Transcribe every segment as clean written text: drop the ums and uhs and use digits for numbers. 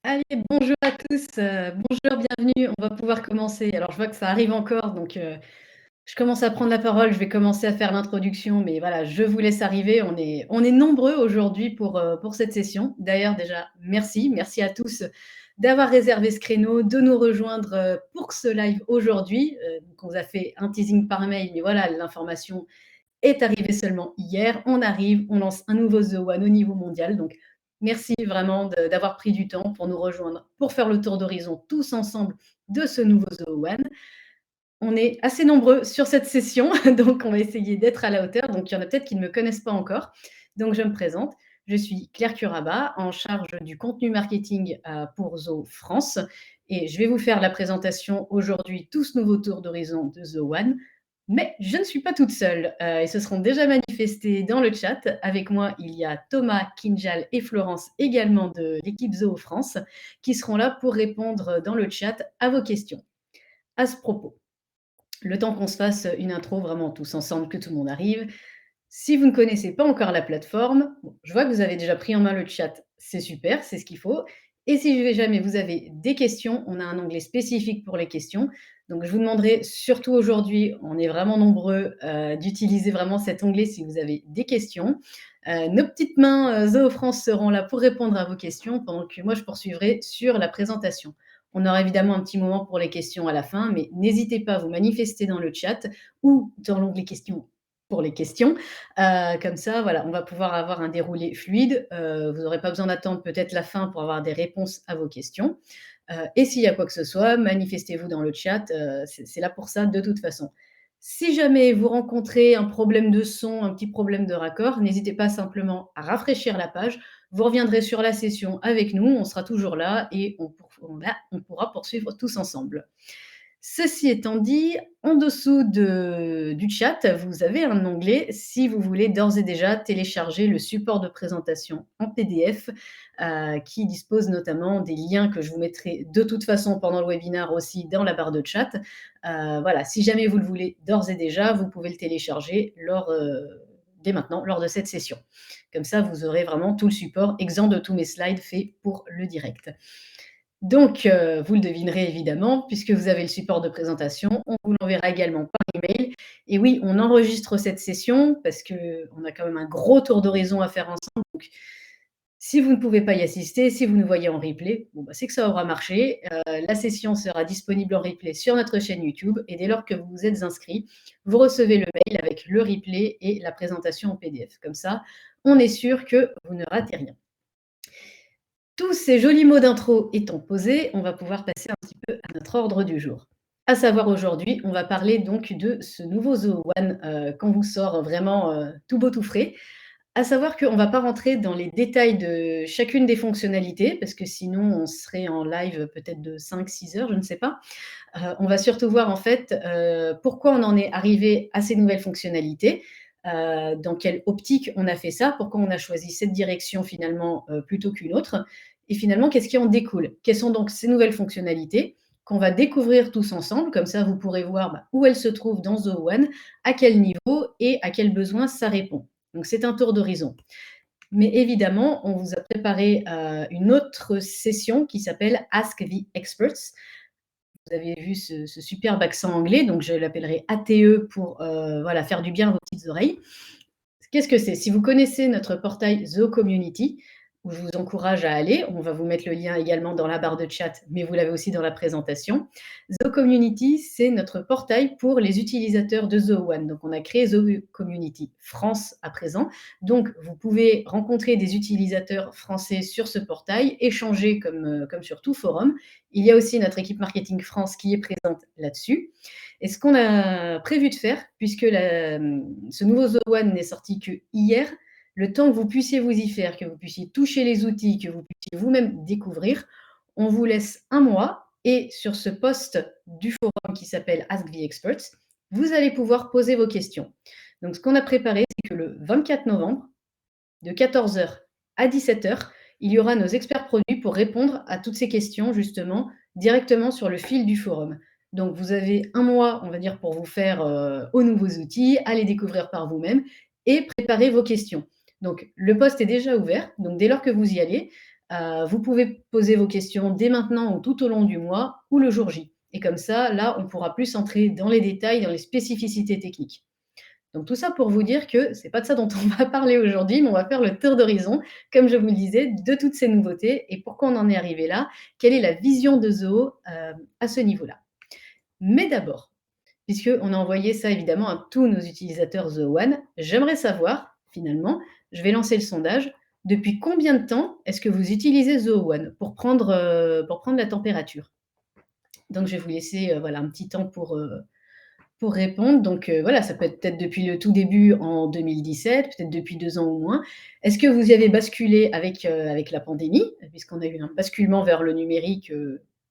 Allez, bonjour à tous, bonjour, bienvenue. On va pouvoir commencer. Alors, je vois que ça arrive encore, donc je commence à prendre la parole. Je vais commencer à faire l'introduction, mais voilà, je vous laisse arriver. On est nombreux aujourd'hui pour cette session. D'ailleurs, déjà, merci à tous d'avoir réservé ce créneau, de nous rejoindre pour ce live aujourd'hui. Donc, on vous a fait un teasing par mail, mais voilà, l'information est arrivé seulement hier. On arrive, on lance un nouveau The One au niveau mondial. Donc, merci vraiment d'avoir pris du temps pour nous rejoindre, pour faire le tour d'horizon tous ensemble de ce nouveau The One. On est assez nombreux sur cette session, donc on va essayer d'être à la hauteur. Donc, il y en a peut-être qui ne me connaissent pas encore. Donc, je me présente. Je suis Claire Curaba, en charge du contenu marketing pour Zo France. Et je vais vous faire la présentation aujourd'hui, tout ce nouveau tour d'horizon de The One. Mais je ne suis pas toute seule. Ils se seront déjà manifestés dans le chat. Avec moi, il y a Thomas, Kinjal et Florence, également de l'équipe Zo France, qui seront là pour répondre dans le chat à vos questions. À ce propos, le temps qu'on se fasse une intro vraiment tous ensemble, que tout le monde arrive. Si vous ne connaissez pas encore la plateforme, bon, je vois que vous avez déjà pris en main le chat, c'est super, c'est ce qu'il faut. Et si jamais vous avez des questions, on a un onglet spécifique pour les questions. Donc je vous demanderai surtout aujourd'hui, on est vraiment nombreux, d'utiliser vraiment cet onglet si vous avez des questions. Nos petites mains Zoo France seront là pour répondre à vos questions pendant que moi je poursuivrai sur la présentation. On aura évidemment un petit moment pour les questions à la fin, mais n'hésitez pas à vous manifester dans le chat ou dans l'onglet questions pour les questions. Comme ça, voilà, on va pouvoir avoir un déroulé fluide. Vous n'aurez pas besoin d'attendre peut-être la fin pour avoir des réponses à vos questions. Et s'il y a quoi que ce soit, manifestez-vous dans le chat. C'est là pour ça de toute façon. Si jamais vous rencontrez un problème de son, un petit problème de raccord, n'hésitez pas simplement à rafraîchir la page. Vous reviendrez sur la session avec nous, on sera toujours là et on pourra poursuivre tous ensemble. Ceci étant dit, en dessous du chat, vous avez un onglet si vous voulez d'ores et déjà télécharger le support de présentation en PDF qui dispose notamment des liens que je vous mettrai de toute façon pendant le webinaire aussi dans la barre de chat. Voilà, si jamais vous le voulez d'ores et déjà, vous pouvez le télécharger dès maintenant, lors de cette session. Comme ça, vous aurez vraiment tout le support, exempt de tous mes slides faits pour le direct. Donc, vous le devinerez évidemment, puisque vous avez le support de présentation, on vous l'enverra également par email. Et oui, on enregistre cette session parce qu'on a quand même un gros tour d'horizon à faire ensemble. Donc, si vous ne pouvez pas y assister, si vous nous voyez en replay, bon, c'est que ça aura marché. La session sera disponible en replay sur notre chaîne YouTube. Et dès lors que vous vous êtes inscrit, vous recevez le mail avec le replay et la présentation en PDF. Comme ça, on est sûr que vous ne ratez rien. Tous ces jolis mots d'intro étant posés, on va pouvoir passer un petit peu à notre ordre du jour. À savoir aujourd'hui, on va parler donc de ce nouveau Zoo One qu'on vous sort vraiment tout beau tout frais. À savoir qu'on ne va pas rentrer dans les détails de chacune des fonctionnalités, parce que sinon on serait en live peut-être de 5-6 heures, je ne sais pas. On va surtout voir en fait pourquoi on en est arrivé à ces nouvelles fonctionnalités, dans quelle optique on a fait ça, pourquoi on a choisi cette direction finalement plutôt qu'une autre, et finalement qu'est-ce qui en découle. Quelles sont donc ces nouvelles fonctionnalités qu'on va découvrir tous ensemble, comme ça vous pourrez voir où elles se trouvent dans The One, à quel niveau et à quels besoins ça répond. Donc c'est un tour d'horizon. Mais évidemment, on vous a préparé une autre session qui s'appelle Ask the Experts. Vous avez vu ce superbe accent anglais, donc je l'appellerai ATE pour voilà, faire du bien à vos petites oreilles. Qu'est-ce que c'est? Si vous connaissez notre portail The Community, où je vous encourage à aller, on va vous mettre le lien également dans la barre de chat, mais vous l'avez aussi dans la présentation. The Community, c'est notre portail pour les utilisateurs de The One. Donc, on a créé The Community France à présent. Donc, vous pouvez rencontrer des utilisateurs français sur ce portail, échanger comme sur tout forum. Il y a aussi notre équipe marketing France qui est présente là-dessus. Et ce qu'on a prévu de faire, puisque ce nouveau The One n'est sorti que hier, le temps que vous puissiez vous y faire, que vous puissiez toucher les outils, que vous puissiez vous-même découvrir, on vous laisse un mois et sur ce post du forum qui s'appelle Ask the Experts, vous allez pouvoir poser vos questions. Donc, ce qu'on a préparé, c'est que le 24 novembre, de 14h à 17h, il y aura nos experts produits pour répondre à toutes ces questions, justement, directement sur le fil du forum. Donc, vous avez un mois, on va dire, pour vous faire aux nouveaux outils, à les découvrir par vous-même et préparer vos questions. Donc, le poste est déjà ouvert. Donc, dès lors que vous y allez, Vous pouvez poser vos questions dès maintenant ou tout au long du mois ou le jour J. Et comme ça, là, on pourra plus entrer dans les détails, dans les spécificités techniques. Donc tout ça pour vous dire que c'est pas de ça dont on va parler aujourd'hui, mais on va faire le tour d'horizon, comme je vous le disais, de toutes ces nouveautés et pourquoi on en est arrivé là, quelle est la vision de Zoho, à ce niveau-là. Mais d'abord, puisqu'on a envoyé ça évidemment à tous nos utilisateurs Zoho One, j'aimerais savoir, finalement, je vais lancer le sondage, depuis combien de temps est-ce que vous utilisez Zoho One pour prendre la température? Donc je vais vous laisser, voilà, un petit temps pour répondre. Donc voilà, ça peut être peut-être depuis le tout début en 2017, peut-être depuis 2 ans ou moins. Est-ce que vous y avez basculé avec la pandémie, puisqu'on a eu un basculement vers le numérique,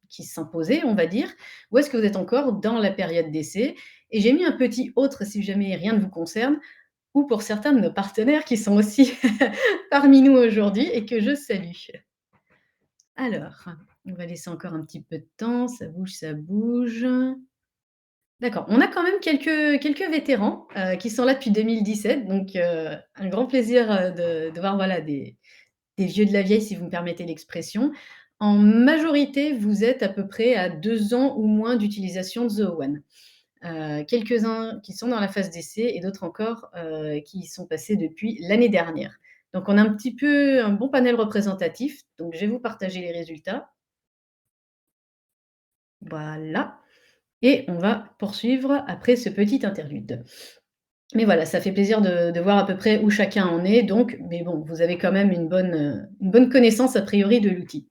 qui s'imposait, on va dire? Ou est-ce que vous êtes encore dans la période d'essai? Et j'ai mis un petit autre si jamais rien ne vous concerne, ou pour certains de nos partenaires qui sont aussi parmi nous aujourd'hui et que je salue. Alors, on va laisser encore un petit peu de temps, ça bouge, ça bouge. D'accord, on a quand même quelques vétérans, qui sont là depuis 2017, donc un grand plaisir, de voir, voilà, des vieux de la vieille, si vous me permettez l'expression. En majorité, vous êtes à peu près à 2 ans ou moins d'utilisation de Zoho One. Quelques-uns qui sont dans la phase d'essai et d'autres encore, qui y sont passés depuis l'année dernière. Donc on a un petit peu un bon panel représentatif, donc je vais vous partager les résultats. Voilà, et on va poursuivre après ce petit interlude. Mais voilà, ça fait plaisir de voir à peu près où chacun en est donc, mais bon, vous avez quand même une bonne connaissance a priori de l'outil.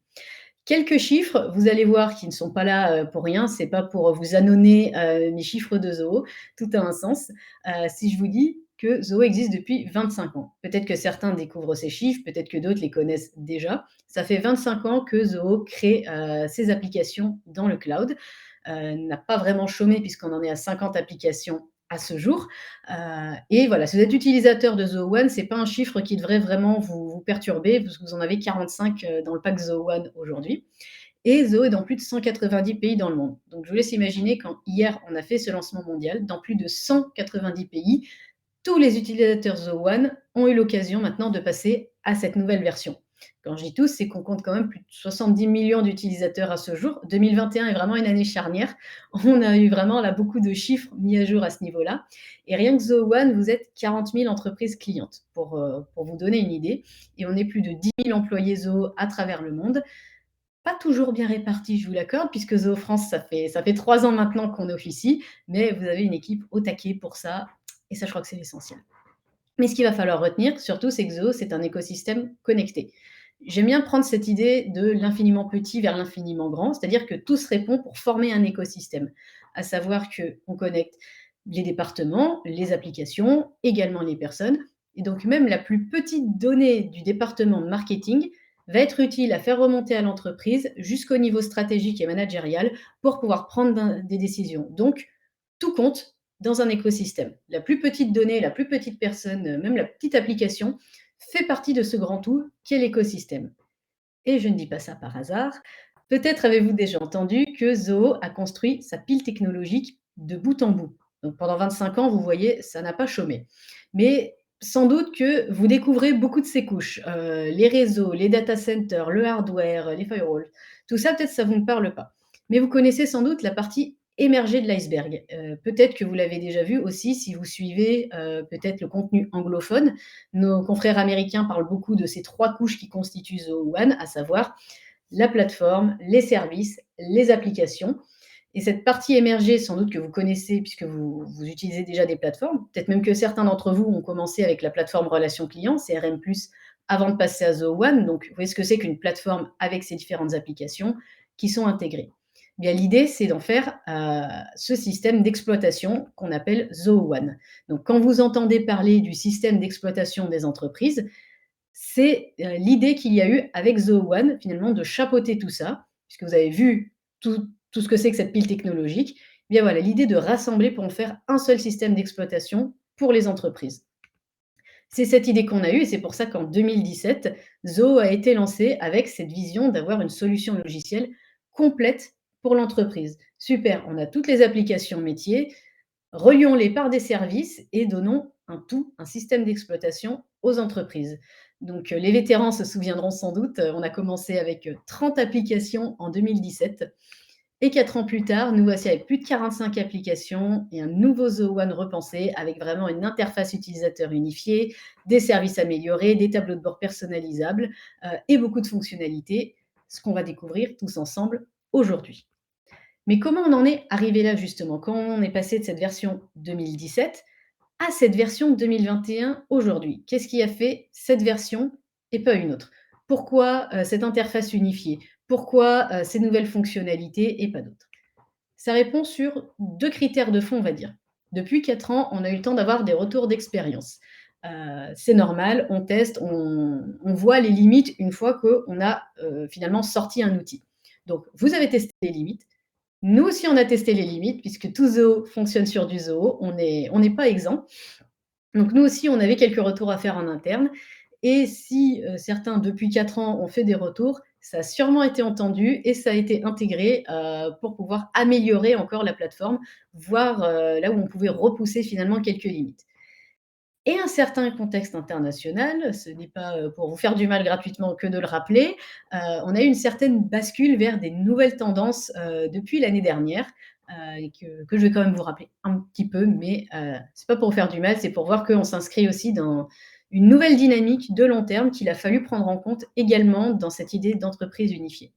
Quelques chiffres, vous allez voir qui ne sont pas là, pour rien, c'est pas pour vous annoncer, mes chiffres de Zoho, tout a un sens. Si je vous dis que Zoho existe depuis 25 ans. Peut-être que certains découvrent ces chiffres, peut-être que d'autres les connaissent déjà. Ça fait 25 ans que Zoho crée, ses applications dans le cloud, n'a pas vraiment chômé puisqu'on en est à 50 applications à ce jour. Et voilà, si vous êtes utilisateur de Zoho One, c'est pas un chiffre qui devrait vraiment vous perturber parce que vous en avez 45, dans le pack Zoho One aujourd'hui. Et Zoho est dans plus de 190 pays dans le monde. Donc je vous laisse imaginer quand hier on a fait ce lancement mondial, dans plus de 190 pays, tous les utilisateurs Zoho One ont eu l'occasion maintenant de passer à cette nouvelle version. Quand je dis tous, c'est qu'on compte quand même plus de 70 millions d'utilisateurs à ce jour. 2021 est vraiment une année charnière. On a eu vraiment là beaucoup de chiffres mis à jour à ce niveau-là. Et rien que Zoho One, vous êtes 40 000 entreprises clientes, pour vous donner une idée. Et on est plus de 10 000 employés Zoho à travers le monde. Pas toujours bien répartis, je vous l'accorde, puisque Zoho France, ça fait 3 ans maintenant qu'on officie, mais vous avez une équipe au taquet pour ça. Et ça, je crois que c'est l'essentiel. Mais ce qu'il va falloir retenir, surtout, c'est que Zoho, c'est un écosystème connecté. J'aime bien prendre cette idée de l'infiniment petit vers l'infiniment grand, c'est-à-dire que tout se répond pour former un écosystème. À savoir qu'on connecte les départements, les applications, également les personnes. Et donc, même la plus petite donnée du département de marketing va être utile à faire remonter à l'entreprise jusqu'au niveau stratégique et managérial pour pouvoir prendre des décisions. Donc, tout compte dans un écosystème. La plus petite donnée, la plus petite personne, même la petite application, fait partie de ce grand tout qu'est l'écosystème. Et je ne dis pas ça par hasard. Peut-être avez-vous déjà entendu que Zoho a construit sa pile technologique de bout en bout. Donc pendant 25 ans, vous voyez, ça n'a pas chômé. Mais sans doute que vous découvrez beaucoup de ces couches. Les réseaux, les data centers, le hardware, les firewalls. Tout ça, peut-être ça ne vous parle pas. Mais vous connaissez sans doute la partie émergée de l'iceberg. Peut-être que vous l'avez déjà vu aussi si vous suivez peut-être le contenu anglophone. Nos confrères américains parlent beaucoup de ces 3 couches qui constituent Zoho One, à savoir la plateforme, les services, les applications. Et cette partie émergée, sans doute que vous connaissez puisque vous utilisez déjà des plateformes, peut-être même que certains d'entre vous ont commencé avec la plateforme relation client, CRM+, avant de passer à Zoho One. Donc, vous voyez ce que c'est qu'une plateforme avec ces différentes applications qui sont intégrées. Bien, l'idée, c'est d'en faire ce système d'exploitation qu'on appelle Zoho One. Donc, quand vous entendez parler du système d'exploitation des entreprises, c'est, l'idée qu'il y a eu avec Zoho One, finalement, de chapeauter tout ça, puisque vous avez vu tout ce que c'est que cette pile technologique. Eh bien voilà, l'idée de rassembler pour en faire un seul système d'exploitation pour les entreprises. C'est cette idée qu'on a eue et c'est pour ça qu'en 2017, Zoho a été lancé avec cette vision d'avoir une solution logicielle complète pour l'entreprise. Super, on a toutes les applications métiers, relions-les par des services et donnons un tout, un système d'exploitation aux entreprises. Donc, les vétérans se souviendront sans doute, on a commencé avec, 30 applications en 2017 et 4 ans plus tard, nous voici avec plus de 45 applications et un nouveau Zoho One repensé avec vraiment une interface utilisateur unifiée, des services améliorés, des tableaux de bord personnalisables, et beaucoup de fonctionnalités, ce qu'on va découvrir tous ensemble aujourd'hui. Mais comment on en est arrivé là justement? Quand on est passé de cette version 2017 à cette version 2021 aujourd'hui? Qu'est-ce qui a fait cette version et pas une autre? Pourquoi, cette interface unifiée? Pourquoi, ces nouvelles fonctionnalités et pas d'autres? Ça répond sur 2 critères de fond, on va dire. Depuis 4 ans, on a eu le temps d'avoir des retours d'expérience. C'est normal, on teste, on voit les limites une fois qu'on a, finalement sorti un outil. Donc vous avez testé les limites, nous aussi on a testé les limites puisque tout Zoho fonctionne sur du Zoho, on n'est pas exempt. Donc nous aussi, on avait quelques retours à faire en interne et si, certains depuis 4 ans ont fait des retours, ça a sûrement été entendu et ça a été intégré, pour pouvoir améliorer encore la plateforme, voir, là où on pouvait repousser finalement quelques limites. Et un certain contexte international, ce n'est pas, pour vous faire du mal gratuitement que de le rappeler, on a eu une certaine bascule vers des nouvelles tendances, depuis l'année dernière, et que je vais quand même vous rappeler un petit peu, mais c'est pas pour vous faire du mal, c'est pour voir qu'on s'inscrit aussi dans une nouvelle dynamique de long terme qu'il a fallu prendre en compte également dans cette idée d'entreprise unifiée.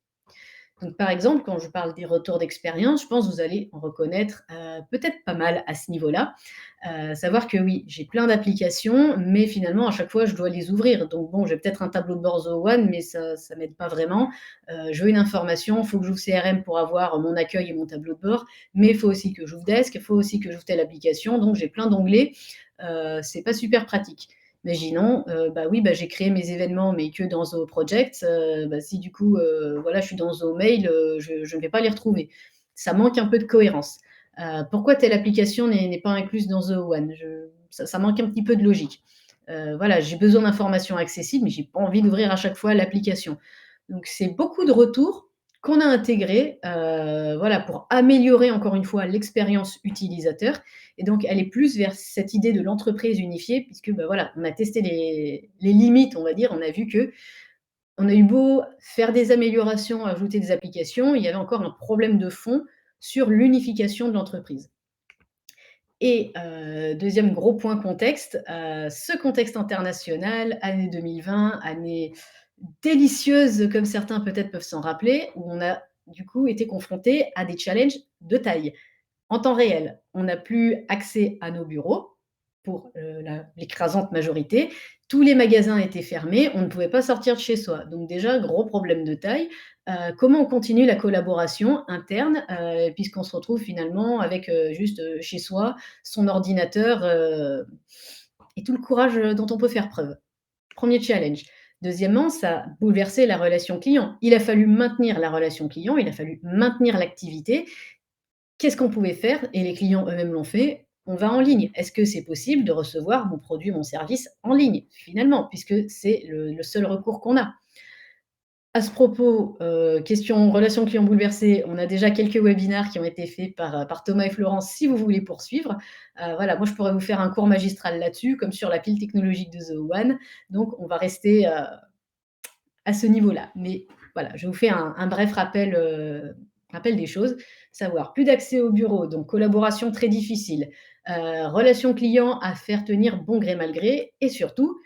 Donc, par exemple, quand je parle des retours d'expérience, je pense que vous allez en reconnaître, peut-être pas mal à ce niveau-là. Savoir que oui, j'ai plein d'applications, mais finalement, à chaque fois, je dois les ouvrir. Donc bon, j'ai peut-être un tableau de bord Zoho One, mais ça m'aide pas vraiment. Je veux une information, il faut que j'ouvre CRM pour avoir mon accueil et mon tableau de bord, mais il faut aussi que j'ouvre Desk, il faut aussi que j'ouvre telle application, donc j'ai plein d'onglets. C'est pas super pratique. Imaginons, bah, oui, bah, j'ai créé mes événements, mais que dans Zoho Projects, bah, si du coup, voilà, je suis dans Zoho Mail, je ne vais pas les retrouver. Ça manque un peu de cohérence. Pourquoi telle application n'est pas incluse dans Zoho One? Ça manque un petit peu de logique. Voilà, j'ai besoin d'informations accessibles, mais j'ai pas envie d'ouvrir à chaque fois l'application. Donc c'est beaucoup de retours qu'on a intégrés, voilà, pour améliorer encore une fois l'expérience utilisateur et donc aller plus vers cette idée de l'entreprise unifiée puisque, bah, voilà, on a testé les limites, on va dire. On a vu qu'on a eu beau faire des améliorations, ajouter des applications, il y avait encore un problème de fond sur l'unification de l'entreprise. Et 2e gros point contexte, ce contexte international, année 2020, année délicieuse comme certains peut-être peuvent s'en rappeler, où on a du coup été confronté à des challenges de taille. En temps réel, on n'a plus accès à nos bureaux pour, l'écrasante majorité. Tous les magasins étaient fermés, on ne pouvait pas sortir de chez soi. Donc déjà, gros problème de taille. Comment on continue la collaboration interne, puisqu'on se retrouve finalement avec, juste, chez soi, son ordinateur, et tout le courage, dont on peut faire preuve. Premier challenge. Deuxièmement, ça a bouleversé la relation client. Il a fallu maintenir la relation client, il a fallu maintenir l'activité. Qu'est-ce qu'on pouvait faire? Et les clients eux-mêmes l'ont fait, on va en ligne. Est-ce que c'est possible de recevoir mon produit, mon service en ligne? Finalement, puisque c'est le seul recours qu'on a. À ce propos, question relation client bouleversée, on a déjà quelques webinaires qui ont été faits par Thomas et Florence si vous voulez poursuivre. Voilà, moi je pourrais vous faire un cours magistral là-dessus, comme sur la pile technologique de Zoho One. Donc on va rester, à ce niveau-là. Mais voilà, je vous fais un bref rappel, rappel des choses. Savoir plus d'accès au bureau, donc collaboration très difficile, relation client à faire tenir bon gré mal gré et surtout,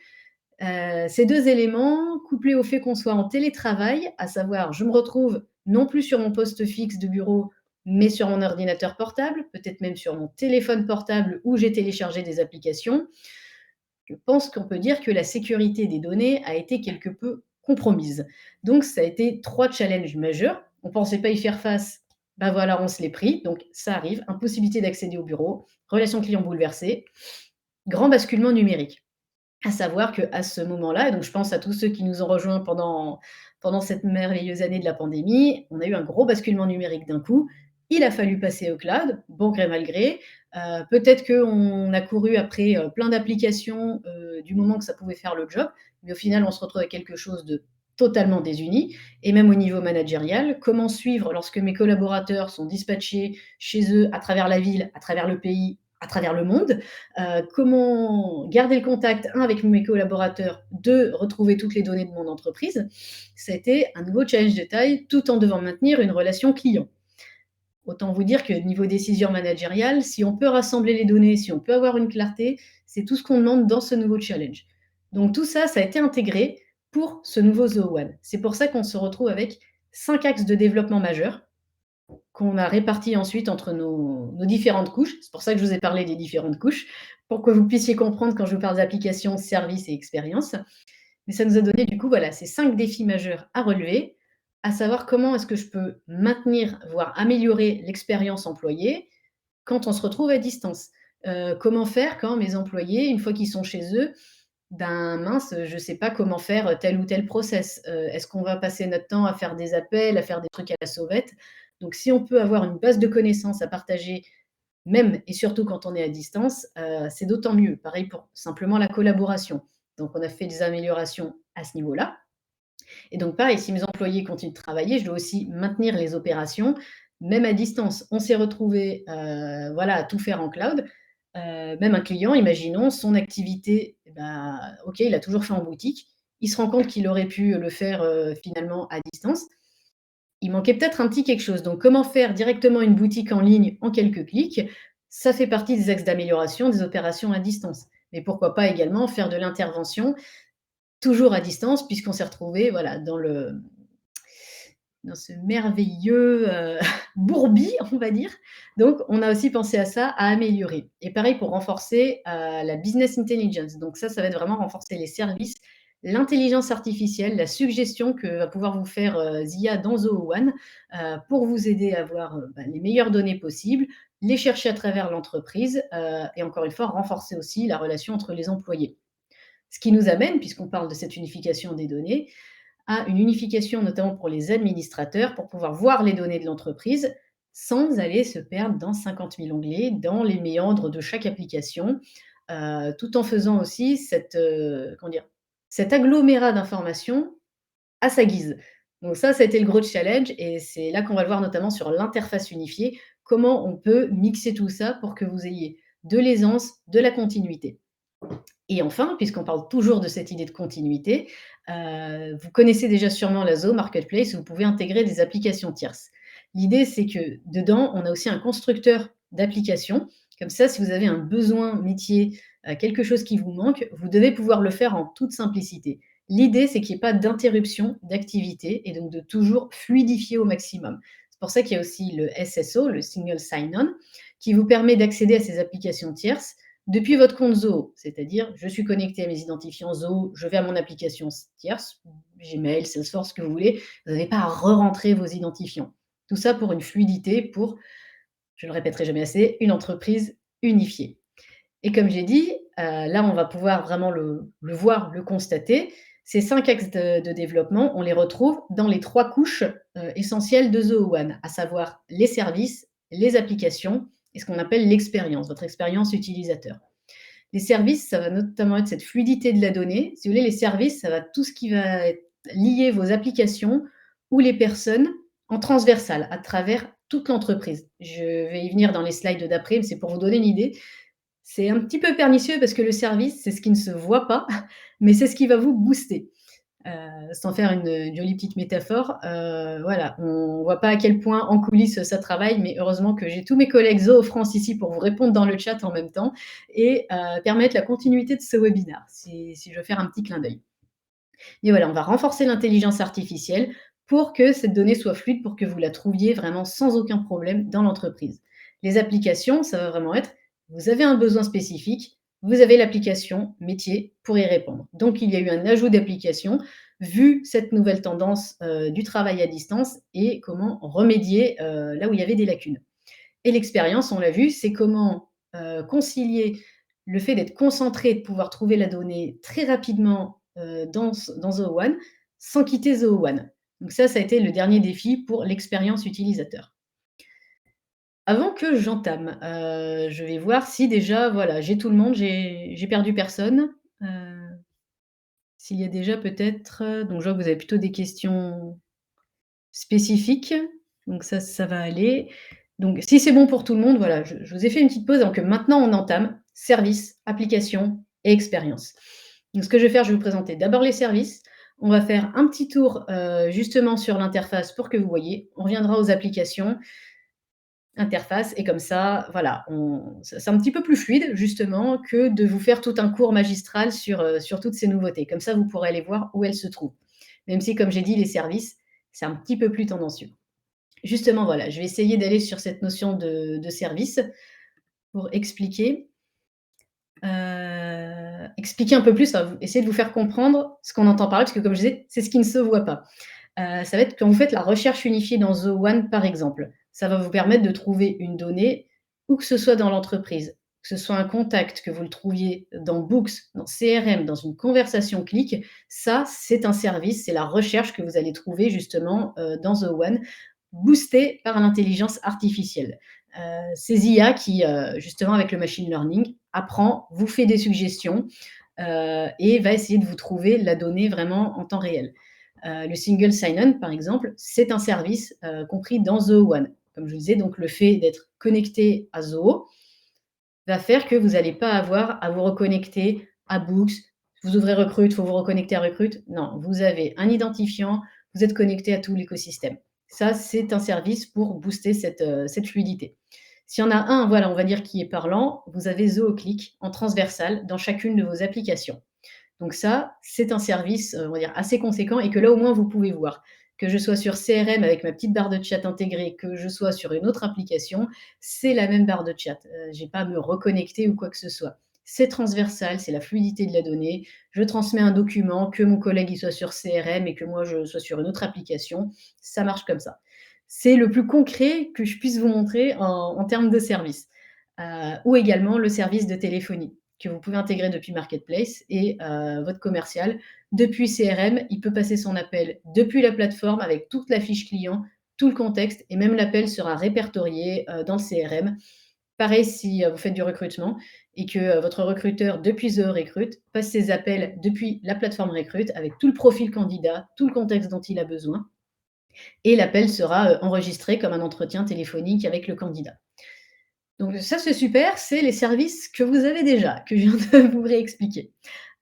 ces 2 éléments couplés au fait qu'on soit en télétravail, à savoir je me retrouve non plus sur mon poste fixe de bureau, mais sur mon ordinateur portable, peut-être même sur mon téléphone portable où j'ai téléchargé des applications. Je pense qu'on peut dire que la sécurité des données a été quelque peu compromise. Donc ça a été 3 challenges majeurs. On ne pensait pas y faire face, ben voilà, on se l'est pris, donc ça arrive. Impossibilité d'accéder au bureau, relations clients bouleversées, grand basculement numérique. À savoir qu'à ce moment-là, et donc je pense à tous ceux qui nous ont rejoints pendant cette merveilleuse année de la pandémie, on a eu un gros basculement numérique d'un coup. Il a fallu passer au cloud, bon gré mal gré. Peut-être qu'on a couru après, plein d'applications, du moment que ça pouvait faire le job, mais au final, on se retrouve avec quelque chose de totalement désuni et même au niveau managérial. Comment suivre lorsque mes collaborateurs sont dispatchés chez eux, à travers la ville, à travers le pays, à travers le monde, comment garder le contact, un avec mes collaborateurs, 2 retrouver toutes les données de mon entreprise. Ça a été un nouveau challenge de taille, tout en devant maintenir une relation client. Autant vous dire que niveau décision managériale, si on peut rassembler les données, si on peut avoir une clarté, c'est tout ce qu'on demande dans ce nouveau challenge. Donc tout ça, ça a été intégré pour ce nouveau Zoho One. C'est pour ça qu'on se retrouve avec 5 axes de développement majeurs qu'on a répartis ensuite entre nos différentes couches. C'est pour ça que je vous ai parlé des différentes couches, pour que vous puissiez comprendre quand je vous parle d'applications, services et expériences. Mais ça nous a donné du coup, voilà, ces 5 défis majeurs à relever, à savoir comment est-ce que je peux maintenir, voire améliorer l'expérience employée quand on se retrouve à distance. Comment faire quand mes employés, une fois qu'ils sont chez eux, ben mince, je ne sais pas comment faire tel ou tel process. Est-ce qu'on va passer notre temps à faire des appels, à faire des trucs à la sauvette? Donc si on peut avoir une base de connaissances à partager, même et surtout quand on est à distance, c'est d'autant mieux. Pareil pour simplement la collaboration. Donc on a fait des améliorations à ce niveau-là. Et donc pareil, si mes employés continuent de travailler, je dois aussi maintenir les opérations, même à distance. On s'est retrouvés, voilà, à tout faire en cloud. Même un client, imaginons, son activité, eh bah, OK, il a toujours fait en boutique. Il se rend compte qu'il aurait pu le faire, finalement à distance. Il manquait peut-être un petit quelque chose. Donc comment faire directement une boutique en ligne en quelques clics? Ça fait partie des axes d'amélioration des opérations à distance. Mais pourquoi pas également faire de l'intervention toujours à distance puisqu'on s'est retrouvés, voilà, dans ce merveilleux, bourbier, on va dire. Donc on a aussi pensé à ça, à améliorer et pareil pour renforcer, la business intelligence. Donc ça va être vraiment renforcer les services, l'intelligence artificielle, la suggestion que va pouvoir vous faire, ZIA dans Zoho One, pour vous aider à avoir, bah, les meilleures données possibles, les chercher à travers l'entreprise, et encore une fois renforcer aussi la relation entre les employés. Ce qui nous amène, puisqu'on parle de cette unification des données, à une unification notamment pour les administrateurs, pour pouvoir voir les données de l'entreprise sans aller se perdre dans 50 000 onglets, dans les méandres de chaque application, tout en faisant aussi comment dire? Cet agglomérat d'informations à sa guise. Donc ça a été le gros challenge et c'est là qu'on va le voir notamment sur l'interface unifiée, comment on peut mixer tout ça pour que vous ayez de l'aisance, de la continuité. Et enfin, puisqu'on parle toujours de cette idée de continuité, vous connaissez déjà sûrement la Zoho Marketplace où vous pouvez intégrer des applications tierces. L'idée, c'est que dedans, on a aussi un constructeur d'applications. Comme ça, si vous avez un besoin métier, quelque chose qui vous manque, vous devez pouvoir le faire en toute simplicité. L'idée, c'est qu'il n'y ait pas d'interruption d'activité et donc de toujours fluidifier au maximum. C'est pour ça qu'il y a aussi le SSO, le Single Sign-On, qui vous permet d'accéder à ces applications tierces depuis votre compte Zoho, c'est-à-dire je suis connecté à mes identifiants Zoho, je vais à mon application tierce, Gmail, Salesforce, ce que vous voulez, vous n'avez pas à re-rentrer vos identifiants. Tout ça pour une fluidité, pour, je ne le répéterai jamais assez, une entreprise unifiée. Et comme j'ai dit, là, on va pouvoir vraiment le voir, le constater. Ces 5 axes de développement, on les retrouve dans les 3 couches, essentielles de Zoho One, à savoir les services, les applications et ce qu'on appelle l'expérience, votre expérience utilisateur. Les services, ça va notamment être cette fluidité de la donnée. Si vous voulez, les services, ça va tout ce qui va être lier vos applications ou les personnes en transversal, à travers toute l'entreprise. Je vais y venir dans les slides d'après, mais c'est pour vous donner une idée. C'est un petit peu pernicieux parce que le service, c'est ce qui ne se voit pas, mais c'est ce qui va vous booster. Sans faire une jolie petite métaphore, voilà, on ne voit pas à quel point en coulisses ça travaille, mais heureusement que j'ai tous mes collègues Zoho France ici pour vous répondre dans le chat en même temps et permettre la continuité de ce webinaire, si je veux faire un petit clin d'œil. Et voilà, on va renforcer l'intelligence artificielle pour que cette donnée soit fluide, pour que vous la trouviez vraiment sans aucun problème dans l'entreprise. Les applications, ça va vraiment être, vous avez un besoin spécifique, vous avez l'application métier pour y répondre. Donc il y a eu un ajout d'application, vu cette nouvelle tendance du travail à distance et comment remédier là où il y avait des lacunes. Et l'expérience, on l'a vu, c'est comment concilier le fait d'être concentré, de pouvoir trouver la donnée très rapidement dans Zoho One, sans quitter Zoho One. Donc ça a été le dernier défi pour l'expérience utilisateur. Avant que j'entame, je vais voir si déjà, voilà, j'ai tout le monde, j'ai perdu personne. Heu, S'il y a déjà peut-être, donc je vois que vous avez plutôt des questions spécifiques, donc ça va aller. Donc si c'est bon pour tout le monde, voilà, je vous ai fait une petite pause, donc maintenant on entame service, application et expérience. Donc ce que je vais faire, je vais vous présenter d'abord les services. On va faire un petit tour, justement sur l'interface pour que vous voyez. On reviendra aux applications, interface et comme ça, voilà, on c'est un petit peu plus fluide justement que de vous faire tout un cours magistral sur toutes ces nouveautés. Comme ça, vous pourrez aller voir où elles se trouvent. Même si comme j'ai dit, les services, c'est un petit peu plus tendancieux. Justement, voilà, je vais essayer d'aller sur cette notion de service pour expliquer un peu plus, enfin, essayer de vous faire comprendre ce qu'on entend par là, parce que comme je disais, c'est ce qui ne se voit pas. Ça va être quand vous faites la recherche unifiée dans The One, par exemple, ça va vous permettre de trouver une donnée où que ce soit dans l'entreprise, que ce soit un contact, que vous le trouviez dans Books, dans CRM, dans une conversation clic, ça, c'est un service, c'est la recherche que vous allez trouver justement, dans The One, boostée par l'intelligence artificielle. Ces IA qui, justement avec le machine learning, apprend, vous fait des suggestions, et va essayer de vous trouver la donnée vraiment en temps réel. Le single sign-on, par exemple, c'est un service compris dans Zoho One. Comme je vous disais, donc le fait d'être connecté à Zoho va faire que vous n'allez pas avoir à vous reconnecter à Books. Vous ouvrez Recruit, il faut vous reconnecter à Recruit. Non, vous avez un identifiant, vous êtes connecté à tout l'écosystème. Ça, c'est un service pour booster cette fluidité. S'il y en a un, voilà, on va dire qui est parlant, vous avez Zoho Click en transversal dans chacune de vos applications. Donc ça, c'est un service, on va dire assez conséquent et que là, au moins, vous pouvez voir. Que je sois sur CRM avec ma petite barre de chat intégrée, que je sois sur une autre application, c'est la même barre de chat. J'ai pas à me reconnecter ou quoi que ce soit. C'est transversal, c'est la fluidité de la donnée. Je transmets un document, que mon collègue il soit sur CRM et que moi je sois sur une autre application, ça marche comme ça. C'est le plus concret que je puisse vous montrer en termes de service. Ou également le service de téléphonie que vous pouvez intégrer depuis Marketplace et votre commercial, depuis CRM, il peut passer son appel depuis la plateforme avec toute la fiche client, tout le contexte et même l'appel sera répertorié, dans le CRM. Pareil si, vous faites du recrutement et que, votre recruteur depuis The Recruit passe ses appels depuis la plateforme Recruit avec tout le profil candidat, tout le contexte dont il a besoin et l'appel sera, enregistré comme un entretien téléphonique avec le candidat. Donc ça, c'est super, c'est les services que vous avez déjà, que je viens de vous réexpliquer.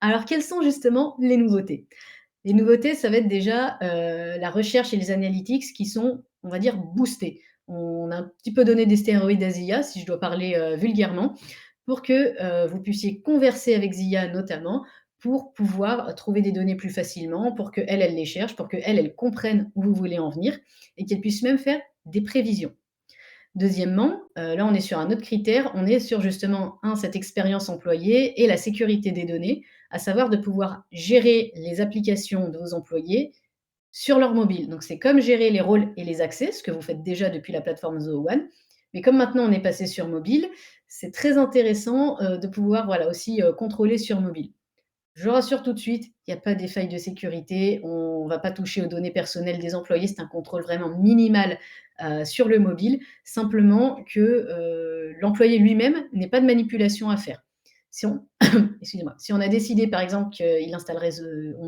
Alors quelles sont justement les nouveautés? Les nouveautés, ça va être déjà, la recherche et les analytics qui sont, on va dire, boostés. On a un petit peu donné des stéroïdes à Zia, si je dois parler, vulgairement, pour que, vous puissiez converser avec Zia notamment, pour pouvoir trouver des données plus facilement, pour qu'elle, elle les cherche, pour qu'elle, elle comprenne où vous voulez en venir et qu'elle puisse même faire des prévisions. Deuxièmement, là, on est sur un autre critère, on est sur justement, cette expérience employée et la sécurité des données, à savoir de pouvoir gérer les applications de vos employés sur leur mobile. Donc c'est comme gérer les rôles et les accès, ce que vous faites déjà depuis la plateforme Zoho One. Mais comme maintenant on est passé sur mobile, c'est très intéressant, de pouvoir, voilà, aussi, contrôler sur mobile. Je rassure tout de suite, il y a pas des failles de sécurité, on ne va pas toucher aux données personnelles des employés, c'est un contrôle vraiment minimal, sur le mobile. Simplement que, l'employé lui-même n'ait pas de manipulation à faire. Si on excusez-moi, si on a décidé par exemple on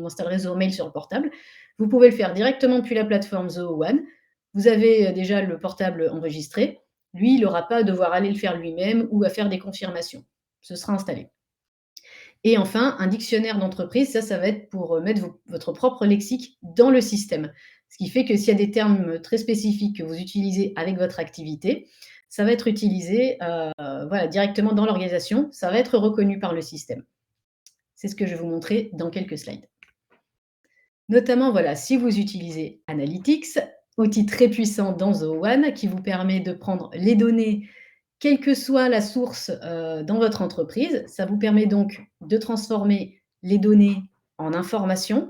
installerait Zoho Mail sur le portable, vous pouvez le faire directement depuis la plateforme Zoho One. Vous avez, déjà le portable enregistré. Lui, il n'aura pas à devoir aller le faire lui-même ou à faire des confirmations. Ce sera installé. Et enfin, un dictionnaire d'entreprise, ça va être pour, mettre votre propre lexique dans le système. Ce qui fait que s'il y a des termes, très spécifiques que vous utilisez avec votre activité, ça va être utilisé, voilà, directement dans l'organisation, ça va être reconnu par le système. C'est ce que je vais vous montrer dans quelques slides. Notamment, voilà, si vous utilisez Analytics, outil très puissant dans Zoho One qui vous permet de prendre les données quelle que soit la source, dans votre entreprise. Ça vous permet donc de transformer les données en informations,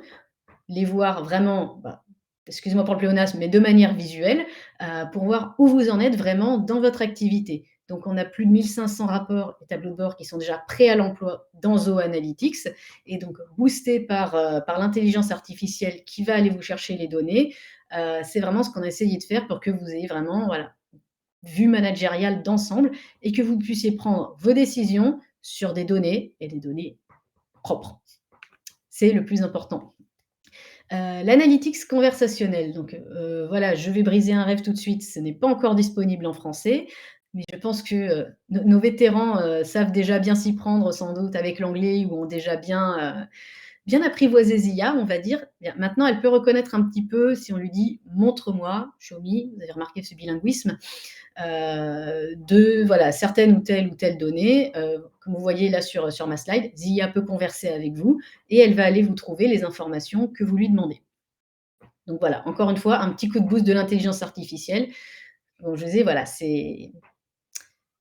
les voir vraiment, bah, excusez-moi pour le pléonasme, mais de manière visuelle, pour voir où vous en êtes vraiment dans votre activité. Donc on a plus de 1 500 rapports et tableaux de bord qui sont déjà prêts à l'emploi dans Zoho Analytics et donc boostés par l'intelligence artificielle qui va aller vous chercher les données. C'est vraiment ce qu'on a essayé de faire pour que vous ayez vraiment, voilà, vue managériale d'ensemble et que vous puissiez prendre vos décisions sur des données et des données propres. C'est le plus important. L'analytics conversationnel, donc voilà, je vais briser un rêve tout de suite, ce n'est pas encore disponible en français, mais je pense que, nos vétérans, savent déjà bien s'y prendre sans doute avec l'anglais ou ont déjà bien apprivoisé Zia, on va dire. Bien, maintenant, elle peut reconnaître un petit peu si on lui dit: «Montre-moi», show me, vous avez remarqué ce bilinguisme, de voilà, certaines ou telle donnée. Comme vous voyez là sur ma slide, Zia peut converser avec vous et elle va aller vous trouver les informations que vous lui demandez. Donc voilà, encore une fois, un petit coup de boost de l'intelligence artificielle. Donc je disais, voilà, c'est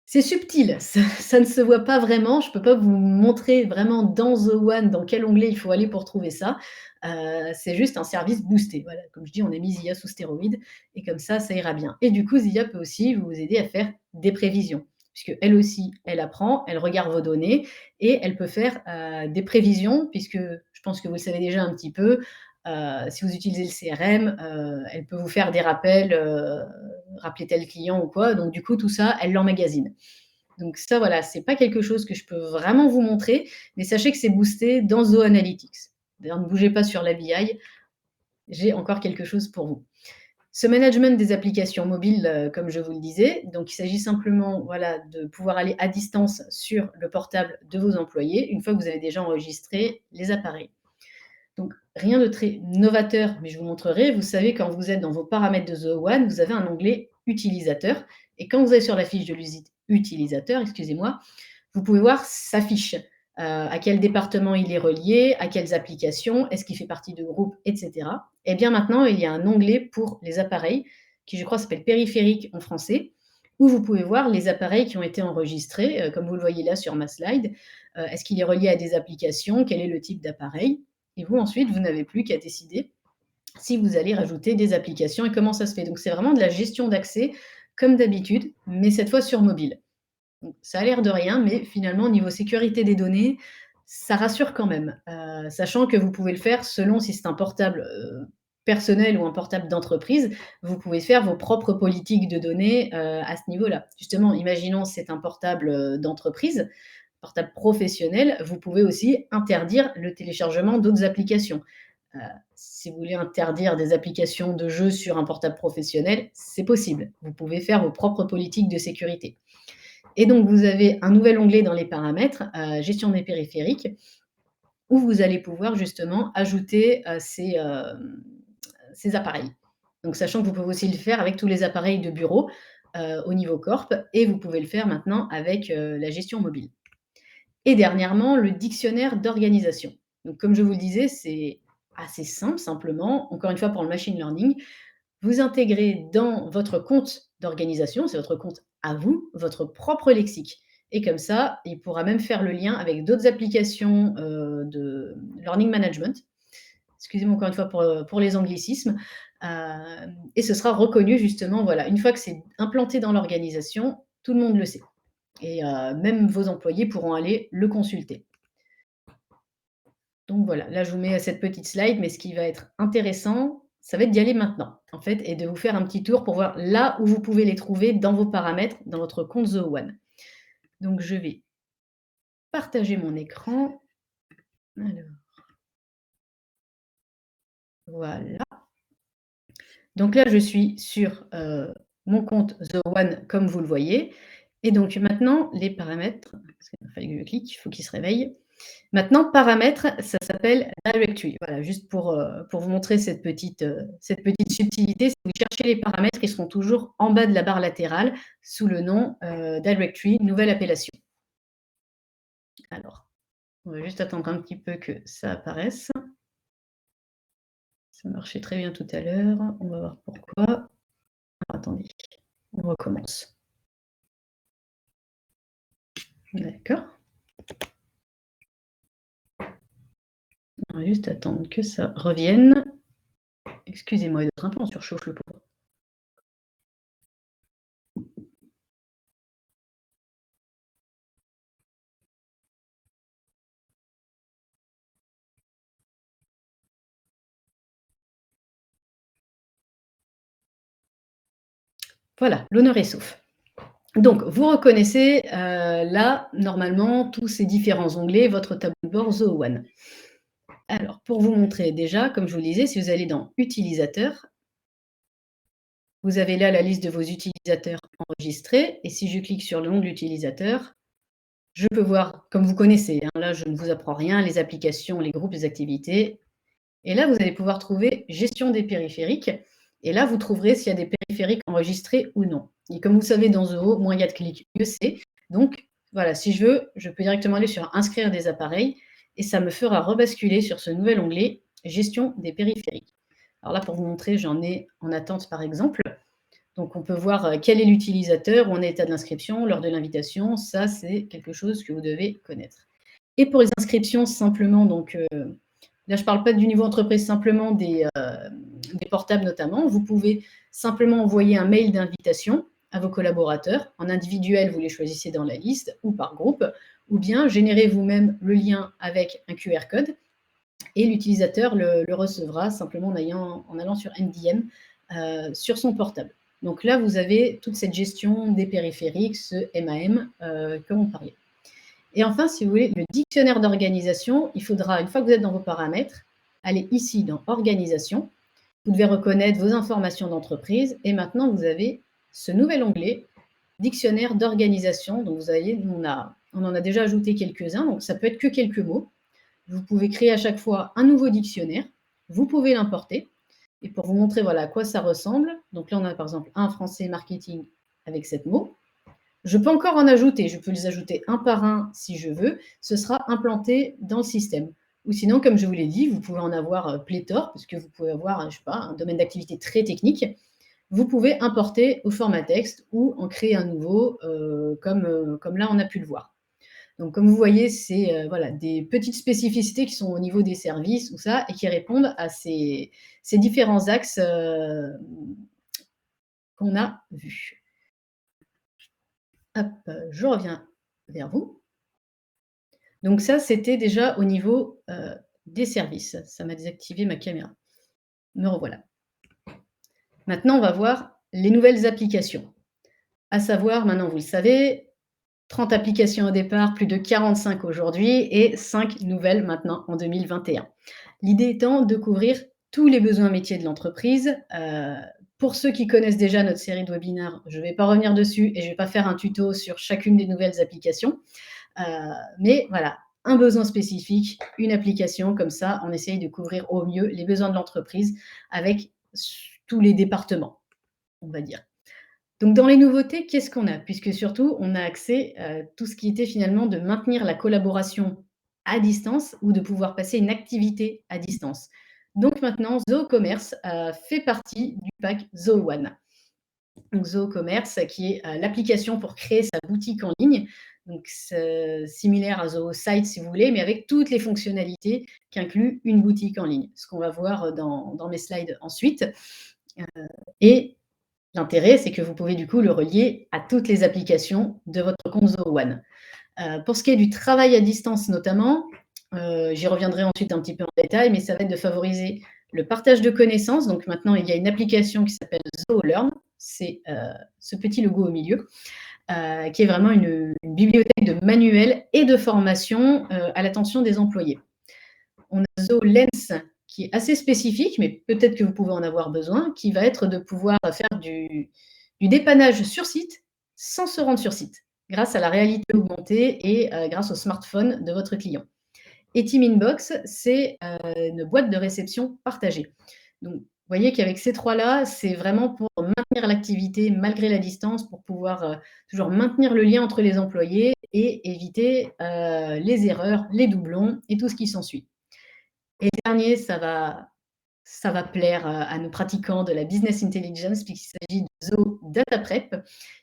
subtil, ça ne se voit pas vraiment. Je ne peux pas vous montrer vraiment dans The One, dans quel onglet il faut aller pour trouver ça. C'est juste un service boosté. Voilà, comme je dis, on a mis Zia sous stéroïdes et comme ça ira bien. Et du coup, Zia peut aussi vous aider à faire des prévisions, puisque elle aussi, elle apprend, elle regarde vos données et elle peut faire, des prévisions puisque je pense que vous le savez déjà un petit peu, si vous utilisez le CRM, elle peut vous faire des rappels, rappeler tel client ou quoi. Donc du coup, tout ça, elle l'emmagasine. Donc ça, voilà, c'est pas quelque chose que je peux vraiment vous montrer, mais sachez que c'est boosté dans Zoho Analytics. D'ailleurs, ne bougez pas sur la BI, j'ai encore quelque chose pour vous. Ce management des applications mobiles, comme je vous le disais, donc il s'agit simplement, voilà, de pouvoir aller à distance sur le portable de vos employés, une fois que vous avez déjà enregistré les appareils. Donc rien de très novateur, mais je vous montrerai. Vous savez, quand vous êtes dans vos paramètres de Zoho One, vous avez un onglet utilisateur et quand vous allez sur la fiche de utilisateur, excusez-moi, vous pouvez voir sa fiche, à quel département il est relié, à quelles applications, est-ce qu'il fait partie de groupes, et cetera. Et bien maintenant, il y a un onglet pour les appareils qui, je crois, s'appelle périphérique en français, où vous pouvez voir les appareils qui ont été enregistrés, comme vous le voyez là sur ma slide. Est-ce qu'il est relié à des applications? Quel est le type d'appareil? Et vous, ensuite, vous n'avez plus qu'à décider si vous allez rajouter des applications et comment ça se fait. Donc, c'est vraiment de la gestion d'accès comme d'habitude, mais cette fois sur mobile. Donc, ça a l'air de rien, mais finalement, au niveau sécurité des données, ça rassure quand même, sachant que vous pouvez le faire selon si c'est un portable personnel ou un portable d'entreprise. Vous pouvez faire vos propres politiques de données à ce niveau-là. Justement, imaginons c'est un portable d'entreprise, portable professionnel, vous pouvez aussi interdire le téléchargement d'autres applications. Heu, si vous voulez interdire des applications de jeux sur un portable professionnel, c'est possible. Vous pouvez faire vos propres politiques de sécurité. Et donc vous avez un nouvel onglet dans les paramètres, gestion des périphériques, où vous allez pouvoir justement ajouter, ces appareils. Donc sachant que vous pouvez aussi le faire avec tous les appareils de bureau, au niveau corp et vous pouvez le faire maintenant avec, la gestion mobile. Et dernièrement, le dictionnaire d'organisation. Donc comme je vous le disais, c'est assez simple, simplement, encore une fois pour le machine learning, vous intégrez dans votre compte d'organisation, c'est votre compte à vous, votre propre lexique. Et comme ça, il pourra même faire le lien avec d'autres applications, de learning management. Excusez-moi encore une fois pour les anglicismes. Et ce sera reconnu justement, voilà, une fois que c'est implanté dans l'organisation, tout le monde le sait et même vos employés pourront aller le consulter. Donc voilà, là je vous mets cette petite slide, mais ce qui va être intéressant, ça va être d'y aller maintenant, en fait, et de vous faire un petit tour pour voir là où vous pouvez les trouver dans vos paramètres, dans votre compte Zoho One. Donc je vais partager mon écran. Alors, voilà. Donc là, je suis sur, mon compte Zoho One comme vous le voyez et donc maintenant les paramètres, parce qu'il a fallu que je clique, il faut qu'il se réveille. Maintenant, paramètres, ça s'appelle directory. Voilà, juste pour vous montrer cette petite subtilité. Si vous cherchez les paramètres, ils seront toujours en bas de la barre latérale sous le nom directory, nouvelle appellation. Alors, on va juste attendre un petit peu que ça apparaisse. Ça marchait très bien tout à l'heure. On va voir pourquoi. Alors, attendez, on recommence. D'accord. On va juste attendre que ça revienne. Excusez-moi d'être un peu en surchauffe, le pauvre. Voilà, l'honneur est sauf. Donc, vous reconnaissez là, normalement, tous ces différents onglets, votre tableau de bord Zoho One. Alors, pour vous montrer déjà, comme je vous le disais, si vous allez dans Utilisateurs, vous avez là la liste de vos utilisateurs enregistrés et si je clique sur le nom de l'utilisateur, je peux voir, comme vous connaissez, hein, là je ne vous apprends rien, les applications, les groupes, les activités. Et là, vous allez pouvoir trouver gestion des périphériques. Et là, vous trouverez s'il y a des périphériques enregistrés ou non. Et comme vous savez, dans Zoho, moins il y a de clics, mieux c'est. Donc, voilà, si je veux, je peux directement aller sur inscrire des appareils et ça me fera rebasculer sur ce nouvel onglet gestion des périphériques. Alors là, pour vous montrer, j'en ai en attente par exemple. Donc, on peut voir quel est l'utilisateur, où en est l'état de l'inscription, l'heure de l'invitation. Ça, c'est quelque chose que vous devez connaître. Et pour les inscriptions, simplement, donc, là, je ne parle pas du niveau entreprise, simplement des portables notamment. Vous pouvez simplement envoyer un mail d'invitation à vos collaborateurs. En individuel, vous les choisissez dans la liste ou par groupe, ou bien générez vous-même le lien avec un QR code et l'utilisateur le recevra simplement en allant sur MDM sur son portable. Donc là, vous avez toute cette gestion des périphériques, ce MAM comme on parlait. Et enfin, si vous voulez, le dictionnaire d'organisation, il faudra, une fois que vous êtes dans vos paramètres, aller ici dans Organisation. Vous devez reconnaître vos informations d'entreprise et maintenant, vous avez ce nouvel onglet, Dictionnaire d'organisation. Donc, vous voyez, on en a déjà ajouté quelques-uns, donc ça peut être que quelques mots. Vous pouvez créer à chaque fois un nouveau dictionnaire. Vous pouvez l'importer. Et pour vous montrer voilà, à quoi ça ressemble, donc là, on a par exemple un français marketing avec 7 mots. Je peux encore en ajouter, je peux les ajouter un par un si je veux, ce sera implanté dans le système. Ou sinon, comme je vous l'ai dit, vous pouvez en avoir pléthore, parce que vous pouvez avoir, je sais pas, un domaine d'activité très technique. Vous pouvez importer au format texte ou en créer un nouveau, comme là on a pu le voir. Donc comme vous voyez, c'est voilà, des petites spécificités qui sont au niveau des services ou ça, et qui répondent à ces différents axes qu'on a vus. Hop, je reviens vers vous. Donc ça, c'était déjà au niveau, des services. Ça m'a désactivé ma caméra. Me revoilà. Maintenant, on va voir les nouvelles applications. À savoir, maintenant vous le savez, 30 applications au départ, plus de 45 aujourd'hui et 5 nouvelles maintenant en 2021. L'idée étant de couvrir tous les besoins métiers de l'entreprise. Pour ceux qui connaissent déjà notre série de webinaires, je ne vais pas revenir dessus et je ne vais pas faire un tuto sur chacune des nouvelles applications. Mais voilà, un besoin spécifique, une application, comme ça, on essaye de couvrir au mieux les besoins de l'entreprise avec tous les départements, on va dire. Donc dans les nouveautés, qu'est-ce qu'on a? Puisque surtout, on a accès à tout ce qui était finalement de maintenir la collaboration à distance ou de pouvoir passer une activité à distance. Donc maintenant, Zoho Commerce fait partie du pack Zoho One. Donc Zoho Commerce, qui est l'application pour créer sa boutique en ligne. Donc similaire à Zoho Site si vous voulez, mais avec toutes les fonctionnalités qu'inclut une boutique en ligne. Ce qu'on va voir dans mes slides ensuite. Et l'intérêt, c'est que vous pouvez du coup le relier à toutes les applications de votre compte Zoho One. Pour ce qui est du travail à distance notamment, j'y reviendrai ensuite un petit peu en détail, mais ça va être de favoriser le partage de connaissances. Donc maintenant, il y a une application qui s'appelle Zoho Learn, c'est ce petit logo au milieu, qui est vraiment une bibliothèque de manuels et de formation à l'attention des employés. On a Zoho Lens, qui est assez spécifique, mais peut-être que vous pouvez en avoir besoin, qui va être de pouvoir faire du dépannage sur site sans se rendre sur site, grâce à la réalité augmentée et grâce au smartphone de votre client. Et Team Inbox, c'est une boîte de réception partagée. Donc, vous voyez qu'avec ces trois-là, c'est vraiment pour maintenir l'activité malgré la distance, pour pouvoir toujours maintenir le lien entre les employés et éviter les erreurs, les doublons et tout ce qui s'ensuit. Et le dernier, ça va plaire à nos pratiquants de la business intelligence, puisqu'il s'agit de Zoho Data Prep,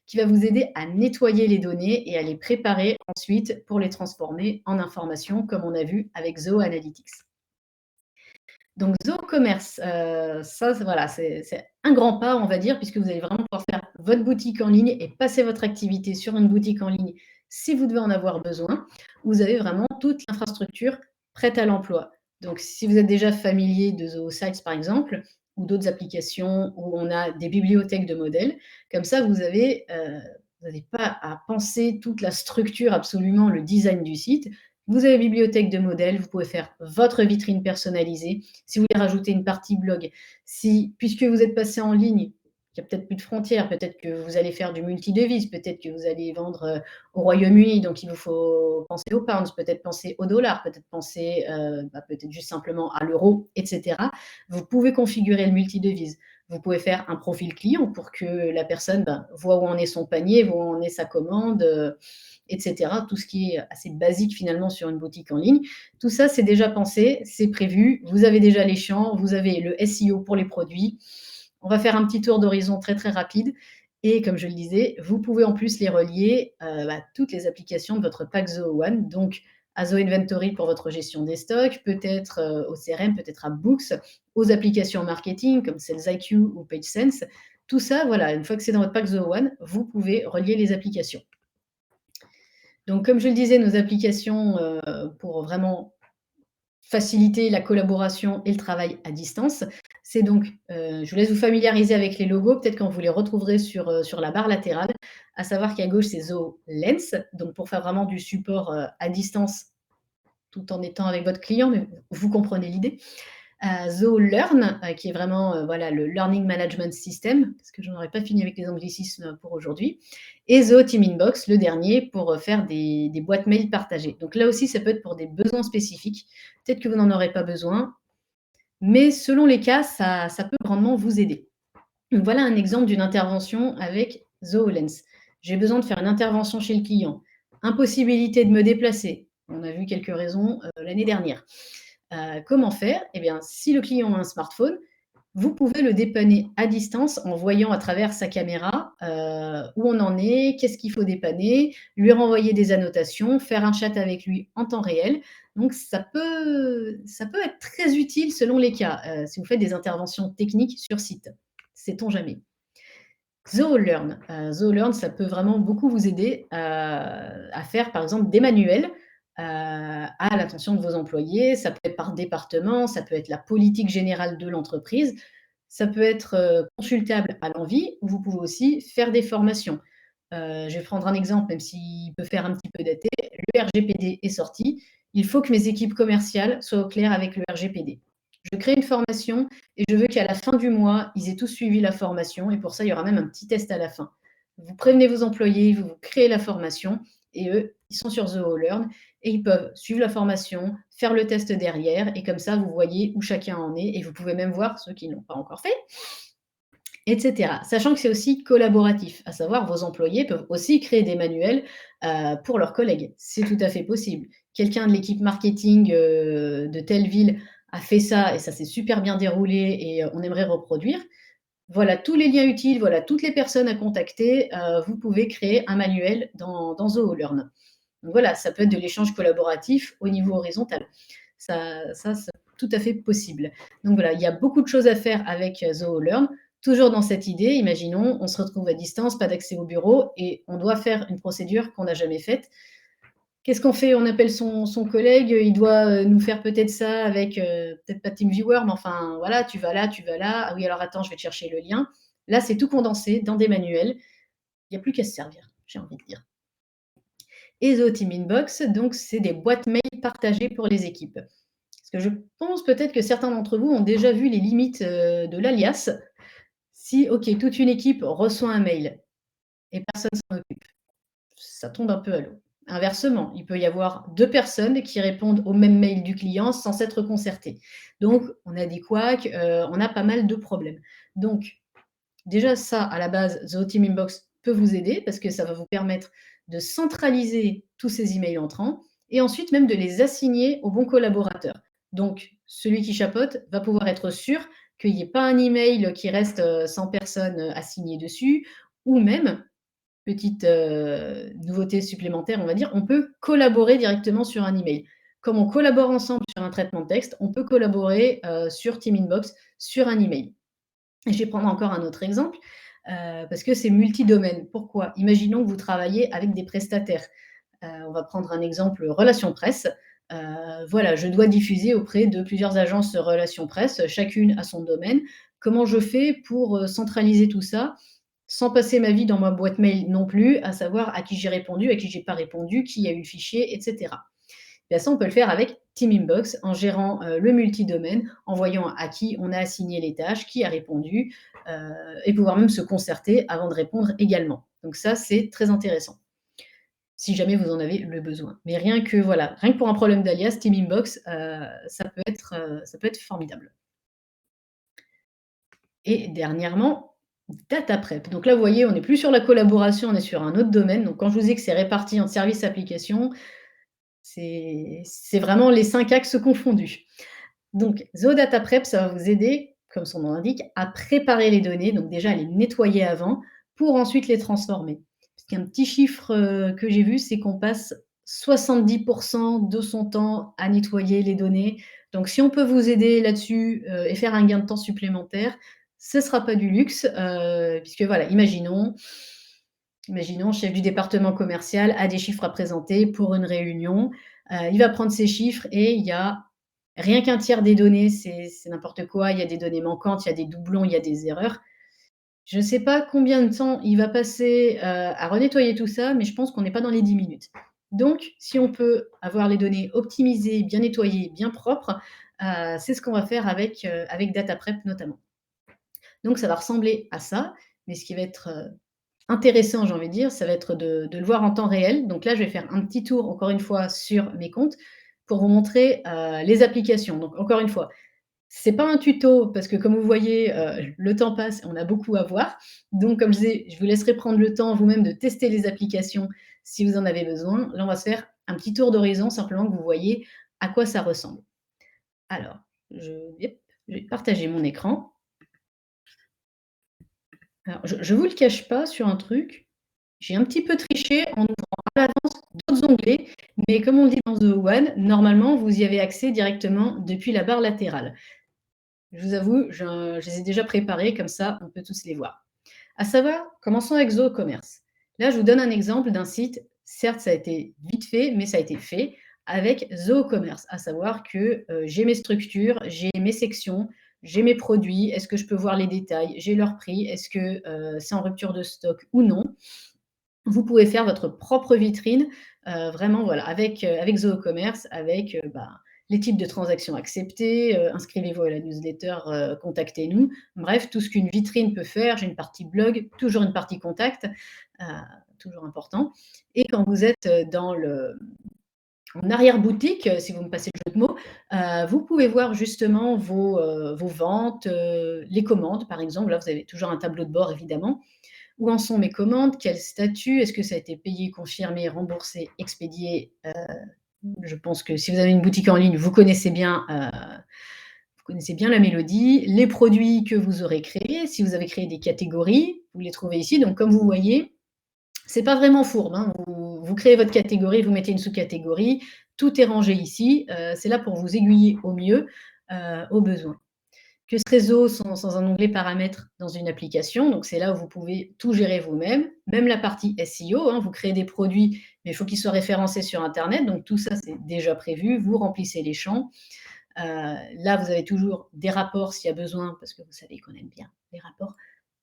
qui va vous aider à nettoyer les données et à les préparer ensuite pour les transformer en informations, comme on a vu avec Zoho Analytics. Donc Zoho Commerce, ça voilà, c'est un grand pas, on va dire, puisque vous allez vraiment pouvoir faire votre boutique en ligne et passer votre activité sur une boutique en ligne si vous devez en avoir besoin. Vous avez vraiment toute l'infrastructure prête à l'emploi. Donc si vous êtes déjà familier de Zoho Sites, par exemple, ou d'autres applications où on a des bibliothèques de modèles, comme ça, vous n'avez pas à penser toute la structure, absolument le design du site. Vous avez bibliothèque de modèles, vous pouvez faire votre vitrine personnalisée. Si vous voulez rajouter une partie blog, si puisque vous êtes passé en ligne, il y a peut-être plus de frontières, peut-être que vous allez faire du multi-devise, peut-être que vous allez vendre, au Royaume-Uni, donc il vous faut penser aux pounds, peut-être penser au dollar, peut-être penser, peut-être juste simplement à l'euro et cetera. Vous pouvez configurer le multi-devise. Vous pouvez faire un profil client pour que la personne, voit où en est son panier, voit où en est sa commande, et cetera. Tout ce qui est assez basique finalement sur une boutique en ligne. Tout ça, c'est déjà pensé, c'est prévu. Vous avez déjà les champs, vous avez le SEO pour les produits. On va faire un petit tour d'horizon très, très rapide et comme je le disais, vous pouvez en plus les relier, à toutes les applications de votre pack Zoho One, donc à Zoho Inventory pour votre gestion des stocks, peut-être, au CRM, peut-être à Books, aux applications marketing comme SalesIQ ou PageSense. Tout ça, voilà, une fois que c'est dans votre pack Zoho One, vous pouvez relier les applications. Donc comme je le disais, nos applications, pour vraiment faciliter la collaboration et le travail à distance, c'est donc, je vous laisse vous familiariser avec les logos, peut-être quand vous les retrouverez sur la barre latérale, à savoir qu'à gauche, c'est Zoho Lens, donc pour faire vraiment du support, à distance, tout en étant avec votre client, mais vous comprenez l'idée. Zoho Learn, qui est vraiment, voilà, le learning management system, parce que je n'aurais pas fini avec les anglicismes pour aujourd'hui, et Zoho Team Inbox, le dernier, pour, faire des boîtes mail partagées. Donc là aussi, ça peut être pour des besoins spécifiques. Peut-être que vous n'en aurez pas besoin, mais selon les cas, ça peut grandement vous aider. Donc voilà un exemple d'une intervention avec Zoho Lens. J'ai besoin de faire une intervention chez le client. Impossibilité de me déplacer. On a vu quelques raisons, l'année dernière. Comment faire? Eh bien, si le client a un smartphone, vous pouvez le dépanner à distance en voyant à travers sa caméra, où on en est, qu'est-ce qu'il faut dépanner, lui renvoyer des annotations, faire un chat avec lui en temps réel. Donc ça peut être très utile selon les cas, si vous faites des interventions techniques sur site. Sait-on jamais? Zoho Learn, ça peut vraiment beaucoup vous aider, à faire, par exemple, des manuels, à l'attention de vos employés. Ça peut être par département, ça peut être la politique générale de l'entreprise, ça peut être, consultable à l'envie ou vous pouvez aussi faire des formations. Je vais prendre un exemple, même s'il peut faire un petit peu daté. Le RGPD est sorti. Il faut que mes équipes commerciales soient au clair avec le RGPD. Je crée une formation et je veux qu'à la fin du mois, ils aient tous suivi la formation et pour ça, il y aura même un petit test à la fin. Vous prévenez vos employés, vous créez la formation et eux, ils sont sur Zoho Learn et ils peuvent suivre la formation, faire le test derrière et comme ça, vous voyez où chacun en est et vous pouvez même voir ceux qui ne l'ont pas encore fait, et cetera. Sachant que c'est aussi collaboratif, à savoir vos employés peuvent aussi créer des manuels, pour leurs collègues. C'est tout à fait possible. Quelqu'un de l'équipe marketing, de telle ville a fait ça et ça s'est super bien déroulé et on aimerait reproduire. Voilà tous les liens utiles, voilà toutes les personnes à contacter, vous pouvez créer un manuel dans Zoho Learn. Donc voilà, ça peut être de l'échange collaboratif au niveau horizontal. C'est tout à fait possible. Donc voilà, il y a beaucoup de choses à faire avec, Zoho Learn. Toujours dans cette idée, imaginons, on se retrouve à distance, pas d'accès au bureau et on doit faire une procédure qu'on n'a jamais faite. Qu'est-ce qu'on fait? On appelle son collègue, il doit, nous faire peut-être ça avec, peut-être pas TeamViewer, mais enfin voilà, tu vas là, tu vas là. Ah oui, alors attends, je vais te chercher le lien. Là, c'est tout condensé dans des manuels. Il n'y a plus qu'à se servir, j'ai envie de dire. Et The Team Inbox, donc c'est des boîtes mail partagées pour les équipes. Parce que je pense peut-être que certains d'entre vous ont déjà vu les limites, de l'alias. Si, OK, toute une équipe reçoit un mail et personne s'en occupe, ça tombe un peu à l'eau. Inversement, il peut y avoir 2 personnes qui répondent au même mail du client sans s'être concertées. Donc on a des couacs, on a pas mal de problèmes. Donc déjà ça, à la base, Zoho Team Inbox peut vous aider parce que ça va vous permettre de centraliser tous ces emails entrants et ensuite même de les assigner aux bons collaborateurs. Donc celui qui chapeaute va pouvoir être sûr qu'il n'y ait pas un email qui reste, sans personne, assignée dessus ou même, petite, nouveauté supplémentaire, on va dire, on peut collaborer directement sur un email. Comme on collabore ensemble sur un traitement de texte, on peut collaborer, sur Team Inbox sur un email. Et je vais prendre encore un autre exemple, parce que c'est multidomaine. Pourquoi? Imaginons que vous travaillez avec des prestataires. On va prendre un exemple relations presse. Voilà, je dois diffuser auprès de plusieurs agences relations presse, chacune à son domaine. Comment je fais pour, centraliser tout ça, sans passer ma vie dans ma boîte mail non plus, à savoir à qui j'ai répondu, à qui j'ai pas répondu, qui a eu le fichier et cetera. Et ça, on peut le faire avec Teambox en gérant le multidomaine, en voyant à qui on a assigné les tâches, qui a répondu, et pouvoir même se concerter avant de répondre également. Donc ça, c'est très intéressant, si jamais vous en avez le besoin. Mais rien que voilà, rien que pour un problème d'alias, Teambox, ça peut être formidable. Et dernièrement, Data Prep. Donc là, vous voyez, on n'est plus sur la collaboration, on est sur un autre domaine. Donc quand je vous dis que c'est réparti en services applications, c'est vraiment les 5 axes confondus. Donc Zoho Data Prep, ça va vous aider, comme son nom l'indique, à préparer les données, donc déjà à les nettoyer avant, pour ensuite les transformer. Parce qu'un petit chiffre, que j'ai vu, c'est qu'on passe 70 de son temps à nettoyer les données. Donc si on peut vous aider là-dessus, et faire un gain de temps supplémentaire, ce ne sera pas du luxe, puisque voilà, imaginons chef du département commercial a des chiffres à présenter pour une réunion, il va prendre ces chiffres et il y a rien qu'un tiers des données, c'est n'importe quoi, il y a des données manquantes, il y a des doublons, il y a des erreurs. Je ne sais pas combien de temps il va passer, à renettoyer tout ça, mais je pense qu'on n'est pas dans les 10 minutes. Donc si on peut avoir les données optimisées, bien nettoyées, bien propres, c'est ce qu'on va faire avec DataPrep notamment. Donc ça va ressembler à ça, mais ce qui va être, intéressant, j'ai envie de dire, ça va être de le voir en temps réel. Donc là, je vais faire un petit tour, encore une fois, sur mes comptes pour vous montrer, les applications. Donc encore une fois, c'est pas un tuto parce que comme vous voyez, le temps passe, on a beaucoup à voir. Donc comme je disais, je vous laisserai prendre le temps vous-même de tester les applications si vous en avez besoin. Là, on va se faire un petit tour d'horizon, simplement que vous voyez à quoi ça ressemble. Alors, je vais partager mon écran. Alors je vous le cache pas sur un truc, j'ai un petit peu triché en ouvrant à l'avance d'autres onglets, mais comme on dit dans The One, normalement, vous y avez accès directement depuis la barre latérale. Je vous avoue, je les ai déjà préparés, comme ça, on peut tous les voir. À savoir, commençons avec Zoocommerce. Là, je vous donne un exemple d'un site, certes, ça a été vite fait, mais ça a été fait avec Zoocommerce, à savoir que j'ai mes structures, j'ai mes sections, j'ai mes produits, est-ce que je peux voir les détails, j'ai leur prix, est-ce que c'est en rupture de stock ou non. Vous pouvez faire votre propre vitrine, vraiment voilà, avec Zoocommerce, avec, les types de transactions acceptées, inscrivez-vous à la newsletter, contactez-nous. Bref, tout ce qu'une vitrine peut faire. J'ai une partie blog, toujours une partie contact, heu, toujours important, et quand vous êtes, en arrière-boutique, si vous me passez le jeu de mots, vous pouvez voir justement vos ventes, les commandes par exemple. Là, vous avez toujours un tableau de bord évidemment. Où en sont mes commandes? Quel statut? Est-ce que ça a été payé, confirmé, remboursé, expédié? Je pense que si vous avez une boutique en ligne, vous connaissez bien la mélodie. Les produits que vous aurez créés, si vous avez créé des catégories, vous les trouvez ici. Donc comme vous voyez, c'est pas vraiment fourbe, hein. Vous créez votre catégorie, vous mettez une sous-catégorie, tout est rangé ici. C'est là pour vous aiguiller au mieux, au besoin. Que ce réseau sans un onglet paramètres dans une application. Donc, c'est là où vous pouvez tout gérer vous-même, même la partie SEO, hein, vous créez des produits, mais il faut qu'ils soient référencés sur internet. Donc, tout ça, c'est déjà prévu. Vous remplissez les champs. Là, vous avez toujours des rapports s'il y a besoin, parce que vous savez qu'on aime bien les rapports.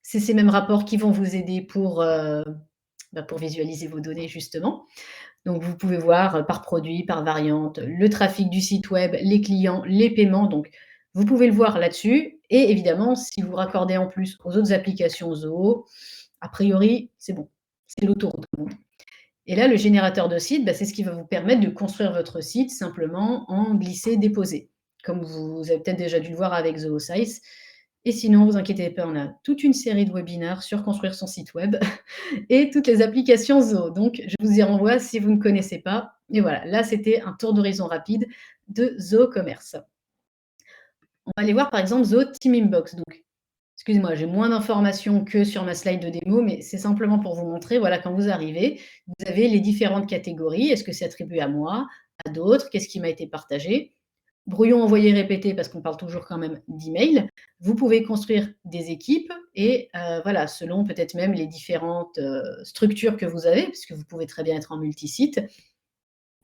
C'est ces mêmes rapports qui vont vous aider pour visualiser vos données, justement. Donc, vous pouvez voir par produit, par variante, le trafic du site web, les clients, les paiements. Donc, vous pouvez le voir là-dessus. Et évidemment, si vous raccordez en plus aux autres applications Zoho, a priori, c'est bon. C'est l'autoroute. Et là, le générateur de site, c'est ce qui va vous permettre de construire votre site simplement en glisser-déposer, comme vous avez peut-être déjà dû le voir avec ZooSize. Et sinon, vous inquiétez pas, on a toute une série de webinaires sur construire son site web et toutes les applications Zoho. Donc, je vous y renvoie si vous ne connaissez pas. Et voilà, là, c'était un tour d'horizon rapide de Zoho Commerce. On va aller voir par exemple Zoho Team Inbox. Donc, excusez-moi, j'ai moins d'informations que sur ma slide de démo, mais c'est simplement pour vous montrer, voilà, quand vous arrivez, vous avez les différentes catégories. Est-ce que c'est attribué à moi, à d'autres? Qu'est-ce qui m'a été partagé? Brouillon envoyé répété, parce qu'on parle toujours quand même d'email. Vous pouvez construire des équipes et voilà, selon peut-être même les différentes, structures que vous avez, puisque vous pouvez très bien être en multisite,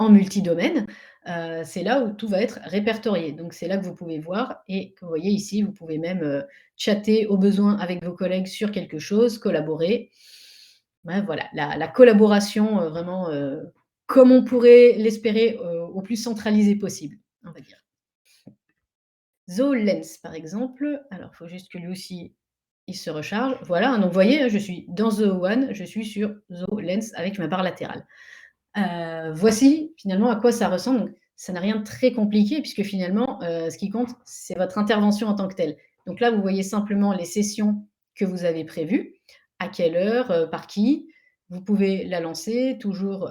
en multidomaine, c'est là où tout va être répertorié. Donc c'est là que vous pouvez voir et que vous voyez ici, vous pouvez même, chatter au besoin avec vos collègues sur quelque chose, collaborer. Ouais, voilà, la collaboration, vraiment, comme on pourrait l'espérer, au plus centralisé possible, on va dire. ZooLens, par exemple, alors il faut juste que lui aussi, il se recharge. Voilà, donc vous voyez, hein, je suis dans Zoo One, je suis sur ZooLens avec ma barre latérale. Voici finalement à quoi ça ressemble. Donc, ça n'a rien de très compliqué puisque finalement, ce qui compte, c'est votre intervention en tant que telle. Donc là, vous voyez simplement les sessions que vous avez prévues, à quelle heure, par qui. Vous pouvez la lancer, toujours,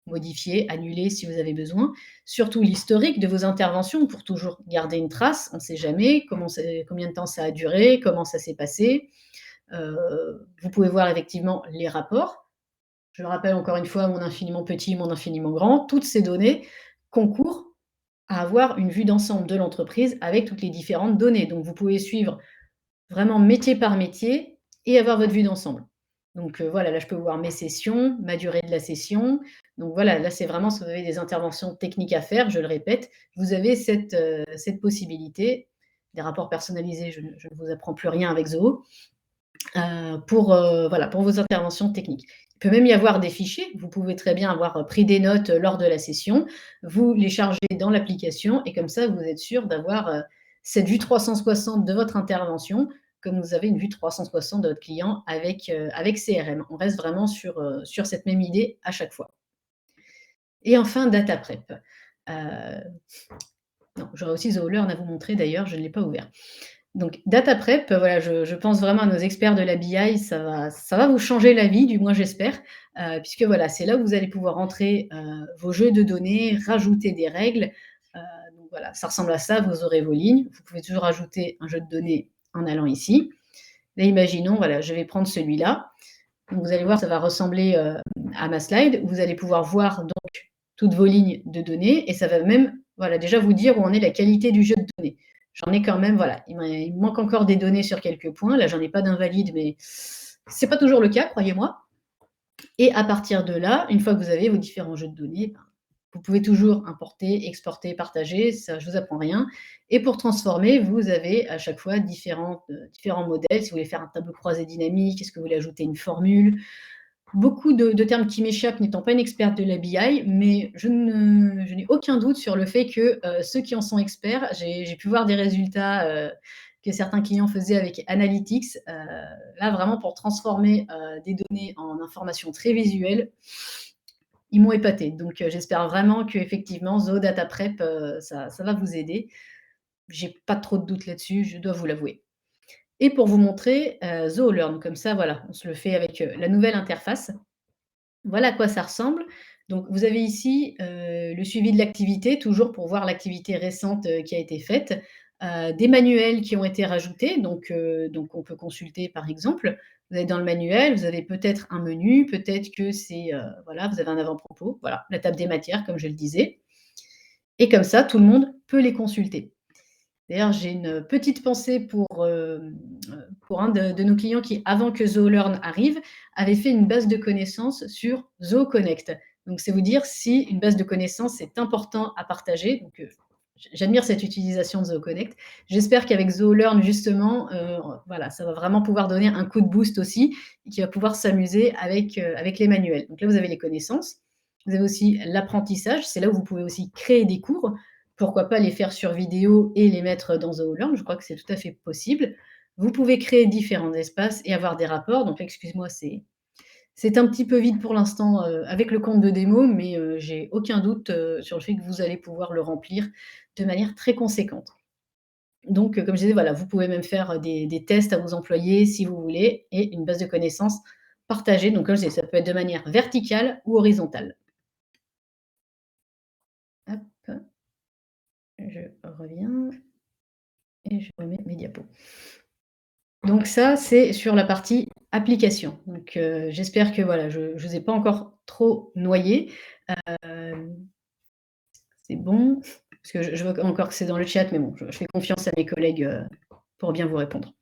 modifier, annuler si vous avez besoin. Surtout l'historique de vos interventions pour toujours garder une trace. On ne sait jamais combien de temps ça a duré, comment ça s'est passé. Vous pouvez voir effectivement les rapports. Je le rappelle encore une fois, mon infiniment petit, mon infiniment grand, toutes ces données concourent à avoir une vue d'ensemble de l'entreprise avec toutes les différentes données. Donc vous pouvez suivre vraiment métier par métier et avoir votre vue d'ensemble. Donc voilà, là je peux voir mes sessions, ma durée de la session. Donc voilà, là c'est vraiment si vous avez des interventions techniques à faire, je le répète, vous avez cette possibilité. Des rapports personnalisés, je ne vous apprends plus rien avec Zoho. Voilà, pour vos interventions techniques. Il peut même y avoir des fichiers. Vous pouvez très bien avoir pris des notes lors de la session, vous les chargez dans l'application et comme ça, vous êtes sûr d'avoir cette vue 360 de votre intervention, comme vous avez une vue 360 de votre client avec CRM. On reste vraiment sur cette même idée à chaque fois. Et enfin, data prep. Non, j'aurais aussi The Learn à vous montrer d'ailleurs, je ne l'ai pas ouvert. Donc data prep, voilà, je pense vraiment à nos experts de la BI, ça va vous changer la vie, du moins j'espère, puisque voilà, c'est là où vous allez pouvoir entrer, vos jeux de données, rajouter des règles, heu, donc voilà, ça ressemble à ça, vous aurez vos lignes. Vous pouvez toujours ajouter un jeu de données en allant ici. Là, imaginons, voilà, je vais prendre celui-là. Donc vous allez voir, ça va ressembler, à ma slide. Vous allez pouvoir voir donc toutes vos lignes de données et ça va même, voilà, déjà vous dire où en est la qualité du jeu de données. J'en ai quand même, voilà, il me manque encore des données sur quelques points. Là, j'en ai pas d'invalide, mais c'est pas toujours le cas, croyez-moi. Et à partir de là, une fois que vous avez vos différents jeux de données, ben, vous pouvez toujours importer, exporter, partager, ça je vous apprends rien. Et pour transformer, vous avez à chaque fois différents modèles. Si vous voulez faire un tableau croisé dynamique, est-ce que vous voulez ajouter une formule? Beaucoup de termes qui m'échappent n'étant pas une experte de la BI, mais je n'ai aucun doute sur le fait que, ceux qui en sont experts, j'ai pu voir des résultats, que certains clients faisaient avec Analytics. Là vraiment pour transformer, des données en informations très visuelles, ils m'ont épatée. Donc, j'espère vraiment qu'effectivement Zoho Data Prep, ça va vous aider. J'ai pas trop de doute là-dessus, je dois vous l'avouer. Et pour vous montrer, Zoho Learn, comme ça voilà, on se le fait avec, la nouvelle interface. Voilà à quoi ça ressemble. Donc vous avez ici, le suivi de l'activité, toujours pour voir l'activité récente, qui a été faite, des manuels qui ont été rajoutés, donc on peut consulter par exemple. Vous allez dans le manuel, vous avez peut-être un menu, peut-être que c'est, voilà, vous avez un avant-propos, voilà, la table des matières comme je le disais et comme ça tout le monde peut les consulter. D'ailleurs, j'ai une petite pensée pour un de nos clients qui, avant que ZooLearn arrive, avait fait une base de connaissances sur ZooConnect. Donc, c'est vous dire si une base de connaissances est important à partager. Donc, j'admire cette utilisation de ZooConnect. J'espère qu'avec ZooLearn, justement, voilà, ça va vraiment pouvoir donner un coup de boost aussi et qu'il va pouvoir s'amuser avec les manuels. Donc là, vous avez les connaissances. Vous avez aussi l'apprentissage. C'est là où vous pouvez aussi créer des cours. Pourquoi pas les faire sur vidéo et les mettre dans ZooLearn? Je crois que c'est tout à fait possible. Vous pouvez créer différents espaces et avoir des rapports. Donc excuse-moi, c'est un petit peu vide pour l'instant, avec le compte de démo, mais j'ai aucun doute, sur le fait que vous allez pouvoir le remplir de manière très conséquente. Donc comme je disais, voilà, vous pouvez même faire, des tests à vos employés si vous voulez et une base de connaissances partagée. Donc comme je disais, ça peut être de manière verticale ou horizontale. Hop, je reviens et je remets mes diapos. Donc ça, c'est sur la partie application. Donc, j'espère que voilà, je ne vous ai pas encore trop noyé. Hem, c'est bon, parce que je vois encore que c'est dans le chat, mais bon, je fais confiance à mes collègues, pour bien vous répondre.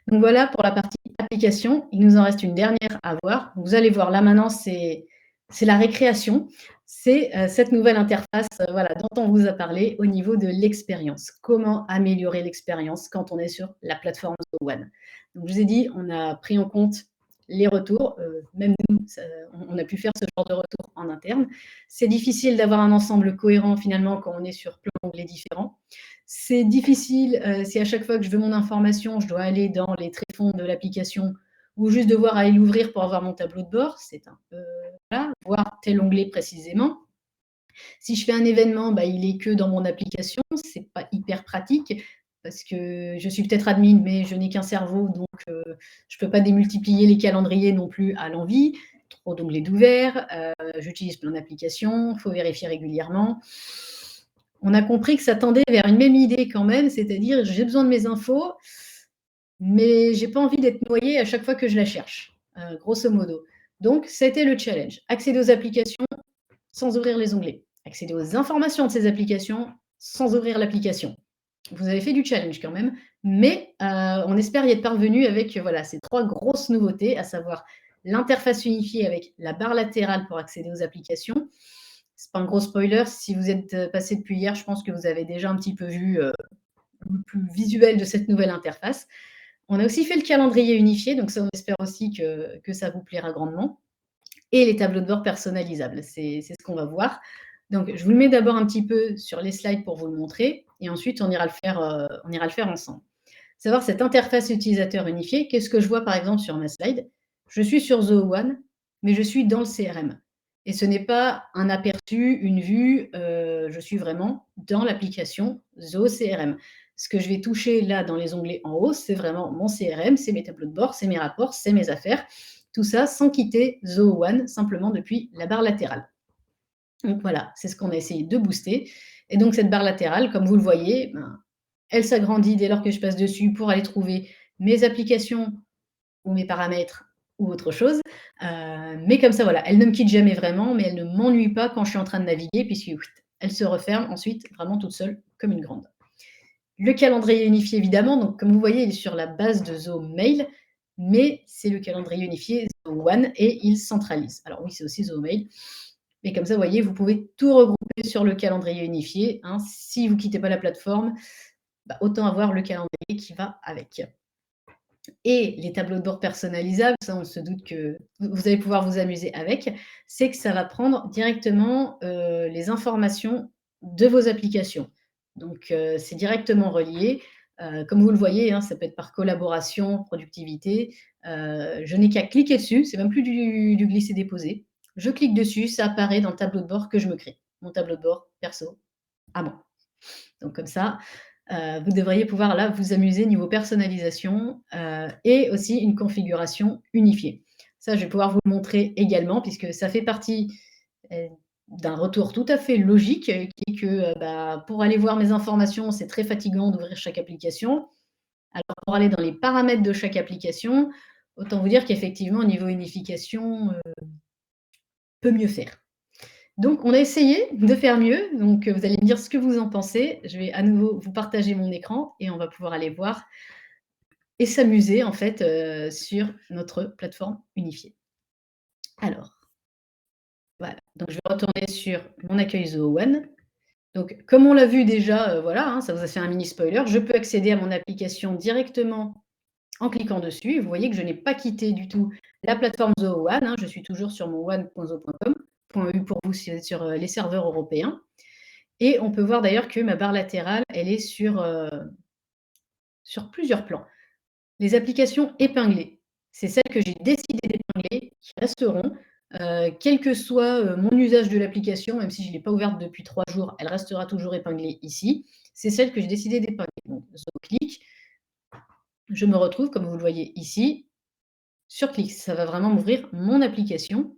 Donc voilà pour la partie application. Il nous en reste une dernière à voir. Vous allez voir là maintenant, c'est la récréation. C'est, cette nouvelle interface, voilà, dont on vous a parlé au niveau de l'expérience. Comment améliorer l'expérience quand on est sur la plateforme One. Donc je vous ai dit, on a pris en compte les retours. Même nous, on a pu faire ce genre de retour en interne. C'est difficile d'avoir un ensemble cohérent finalement quand on est sur plein d'onglets différents. C'est difficile si à chaque fois que je veux mon information, je dois aller dans les tréfonds de l'application ou juste devoir aller l'ouvrir pour avoir mon tableau de bord. C'est un peu, voilà, voir tel onglet précisément. Si je fais un événement, bah, il est que dans mon application, c'est pas hyper pratique parce que je suis peut-être admin, mais je n'ai qu'un cerveau, donc je peux pas démultiplier les calendriers non plus à l'envi. Trop d'onglets d'ouvert, j'utilise plein d'applications, il faut vérifier régulièrement. On a compris que ça tendait vers une même idée quand même, c'est-à-dire j'ai besoin de mes infos, mais j'ai pas envie d'être noyée à chaque fois que je la cherche, grosso modo. Donc, c'était le challenge. Accéder aux applications sans ouvrir les onglets. Accéder aux informations de ces applications sans ouvrir l'application. Vous avez fait du challenge quand même, mais on espère y être parvenu avec voilà, ces 3 grosses nouveautés, à savoir l'interface unifiée avec la barre latérale pour accéder aux applications. C'est pas un gros spoiler, si vous êtes passé depuis hier, je pense que vous avez déjà un petit peu vu le plus visuel de cette nouvelle interface. On a aussi fait le calendrier unifié, donc ça, on espère aussi que ça vous plaira grandement. Et les tableaux de bord personnalisables, c'est ce qu'on va voir. Donc, je vous le mets d'abord un petit peu sur les slides pour vous le montrer, et ensuite on ira le faire ensemble. Savoir cette interface utilisateur unifiée, qu'est-ce que je vois par exemple sur ma slide? Je suis sur Zoho One, mais je suis dans le CRM. Et ce n'est pas un aperçu, une vue, je suis vraiment dans l'application Zoho CRM. Ce que je vais toucher là dans les onglets en haut, c'est vraiment mon CRM, c'est mes tableaux de bord, c'est mes rapports, c'est mes affaires. Tout ça sans quitter Zoho One, simplement depuis la barre latérale. Donc voilà, c'est ce qu'on a essayé de booster. Et donc cette barre latérale, comme vous le voyez, ben, elle s'agrandit dès lors que je passe dessus pour aller trouver mes applications ou mes paramètres ou autre chose. Mais comme ça, voilà, elle ne me quitte jamais vraiment, mais elle ne m'ennuie pas quand je suis en train de naviguer, puisque elle se referme ensuite vraiment toute seule, comme une grande. Le calendrier unifié, évidemment, donc comme vous voyez, il est sur la base de Zoho Mail, mais c'est le calendrier unifié Zoho One et il centralise. Alors oui, c'est aussi Zoho Mail, mais comme ça, vous voyez, vous pouvez tout regrouper sur le calendrier unifié. Hein. Si vous ne quittez pas la plateforme, bah, autant avoir le calendrier qui va avec. Et les tableaux de bord personnalisables, ça on se doute que vous allez pouvoir vous amuser avec, c'est que ça va prendre directement les informations de vos applications. Donc c'est directement relié. Comme vous le voyez, hein, ça peut être par collaboration, productivité. Je n'ai qu'à cliquer dessus, c'est même plus du glisser-déposer. Je clique dessus, ça apparaît dans le tableau de bord que je me crée. Mon tableau de bord perso à moi. Donc comme ça, vous devriez pouvoir là vous amuser niveau personnalisation et aussi une configuration unifiée. Ça, je vais pouvoir vous le montrer également puisque ça fait partie d'un retour tout à fait logique qui est que bah, pour aller voir mes informations, c'est très fatigant d'ouvrir chaque application. Alors pour aller dans les paramètres de chaque application, autant vous dire qu'effectivement, au niveau unification, peut mieux faire. Donc, on a essayé de faire mieux. Donc, vous allez me dire ce que vous en pensez. Je vais à nouveau vous partager mon écran et on va pouvoir aller voir et s'amuser en fait sur notre plateforme unifiée. Alors, voilà. Donc, je vais retourner sur mon accueil Zoho One. Donc, comme on l'a vu déjà, voilà, hein, ça vous a fait un mini spoiler. Je peux accéder à mon application directement en cliquant dessus. Vous voyez que je n'ai pas quitté du tout la plateforme Zoho One. Hein, je suis toujours sur mon one.zoho.com. .eu pour vous sur les serveurs européens. Et on peut voir d'ailleurs que ma barre latérale, elle est sur plusieurs plans. Les applications épinglées, c'est celles que j'ai décidé d'épingler qui resteront, quel que soit, mon usage de l'application, même si je ne l'ai pas ouverte depuis 3 jours, elle restera toujours épinglée ici. C'est celle que j'ai décidé d'épingler. Donc clic, je me retrouve, comme vous le voyez ici, sur Click. Ça va vraiment m'ouvrir mon application.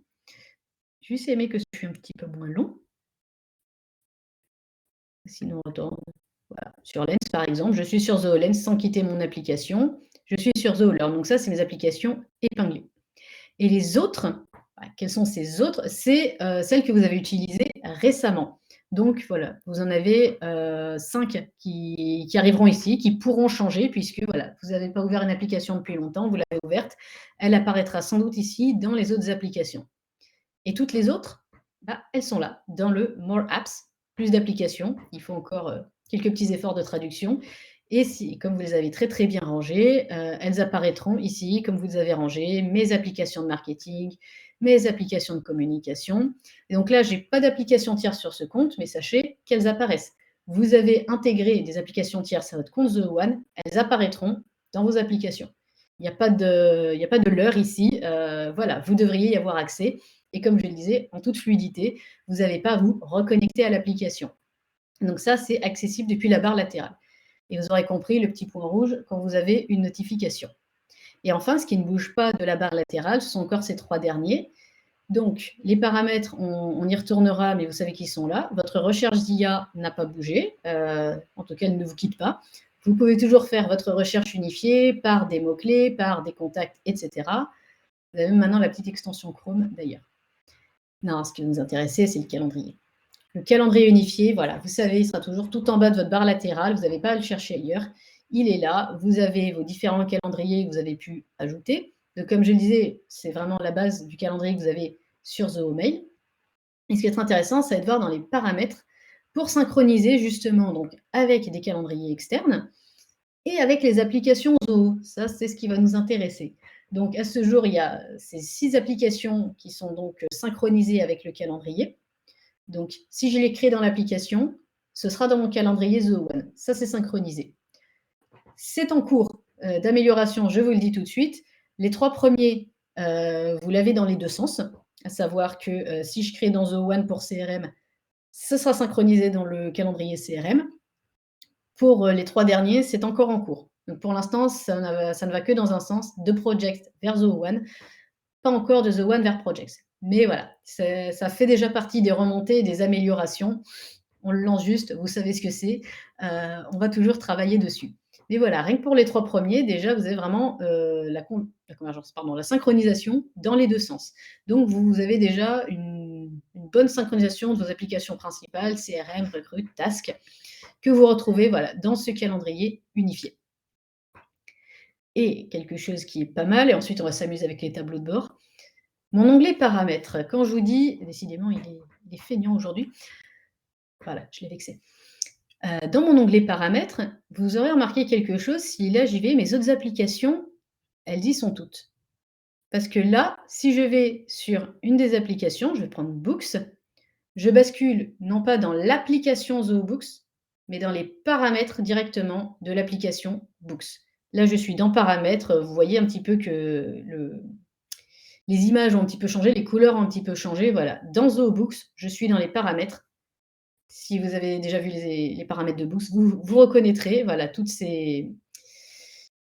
Juste aimer que ce soit un petit peu moins long. Sinon on retourne. Voilà. Sur Lens, par exemple, je suis sur Zoho Lens sans quitter mon application. Je suis sur Zoho Learn. Donc ça, c'est mes applications épinglées. Et les autres, quelles sont ces autres? C'est celles que vous avez utilisées récemment. Donc voilà, vous en avez 5 qui arriveront ici, qui pourront changer puisque voilà, vous n'avez pas ouvert une application depuis longtemps, vous l'avez ouverte. Elle apparaîtra sans doute ici dans les autres applications. Et toutes les autres, bah, elles sont là, dans le More Apps, plus d'applications. Il faut encore quelques petits efforts de traduction. et si comme vous les avez très, très bien rangées, elles apparaîtront ici comme vous les avez rangées, mes applications de marketing, mes applications de communication et donc là, j'ai pas d'applications tierces sur ce compte, mais sachez qu'elles apparaissent. Vous avez intégré des applications tierces à votre compte The One, elles apparaîtront dans vos applications. Il y a pas de leurre ici, voilà, vous devriez y avoir accès et comme je le disais, en toute fluidité, vous n'avez pas à vous reconnecter à l'application. Donc ça, c'est accessible depuis la barre latérale et vous aurez compris le petit point rouge quand vous avez une notification. Et enfin, ce qui ne bouge pas de la barre latérale, ce sont encore ces 3 derniers. Donc les paramètres, on y retournera, mais vous savez qu'ils sont là. Votre recherche d'IA n'a pas bougé, en tout cas, elle ne vous quitte pas. Vous pouvez toujours faire votre recherche unifiée par des mots-clés, par des contacts, et cetera. Vous avez même maintenant la petite extension Chrome d'ailleurs. Non, ce qui va nous intéresser, c'est le calendrier. Le calendrier unifié, voilà, vous savez, il sera toujours tout en bas de votre barre latérale, vous n'avez pas à le chercher ailleurs. Il est là, vous avez vos différents calendriers que vous avez pu ajouter. Donc, comme je le disais, c'est vraiment la base du calendrier que vous avez sur The Mail. Et ce qui est intéressant, ça va être de voir dans les paramètres pour synchroniser justement donc, avec des calendriers externes et avec les applications Zoho. Ça, c'est ce qui va nous intéresser. Donc, à ce jour, il y a ces 6 applications qui sont donc synchronisées avec le calendrier. Donc, si je les crée dans l'application, ce sera dans mon calendrier The One. Ça, c'est synchronisé. C'est en cours d'amélioration, je vous le dis tout de suite. Les 3 premiers, vous l'avez dans les 2 sens, à savoir que si je crée dans The One pour CRM, ce sera synchronisé dans le calendrier CRM. Pour les 3 derniers, c'est encore en cours. Donc pour l'instant, ça ne va que dans un sens, de Project vers The One, pas encore de The One vers Projects. Mais voilà, ça fait déjà partie des remontées et des améliorations. On le lance juste, vous savez ce que c'est. On va toujours travailler dessus. Mais voilà, rien que pour les 3 premiers, déjà, vous avez vraiment la convergence, pardon, la synchronisation dans les 2 sens. Donc, vous avez déjà une bonne synchronisation de vos applications principales, CRM, Recruit, Task, que vous retrouvez voilà, dans ce calendrier unifié. Et quelque chose qui est pas mal, et ensuite on va s'amuser avec les tableaux de bord. Mon onglet paramètres, quand je vous dis, décidément il est feignant aujourd'hui, voilà, je l'ai vexé. Dans mon onglet paramètres, vous aurez remarqué quelque chose, si là j'y vais, mes autres applications, elles y sont toutes. Parce que là, si je vais sur une des applications, je vais prendre Books, je bascule non pas dans l'application Zoho Books, mais dans les paramètres directement de l'application Books. Là, je suis dans paramètres, vous voyez un petit peu que les images ont un petit peu changé, les couleurs ont un petit peu changé, voilà. Dans Zoho Books, je suis dans les paramètres. Si vous avez déjà vu les paramètres de Books, vous reconnaîtrez, voilà, toutes ces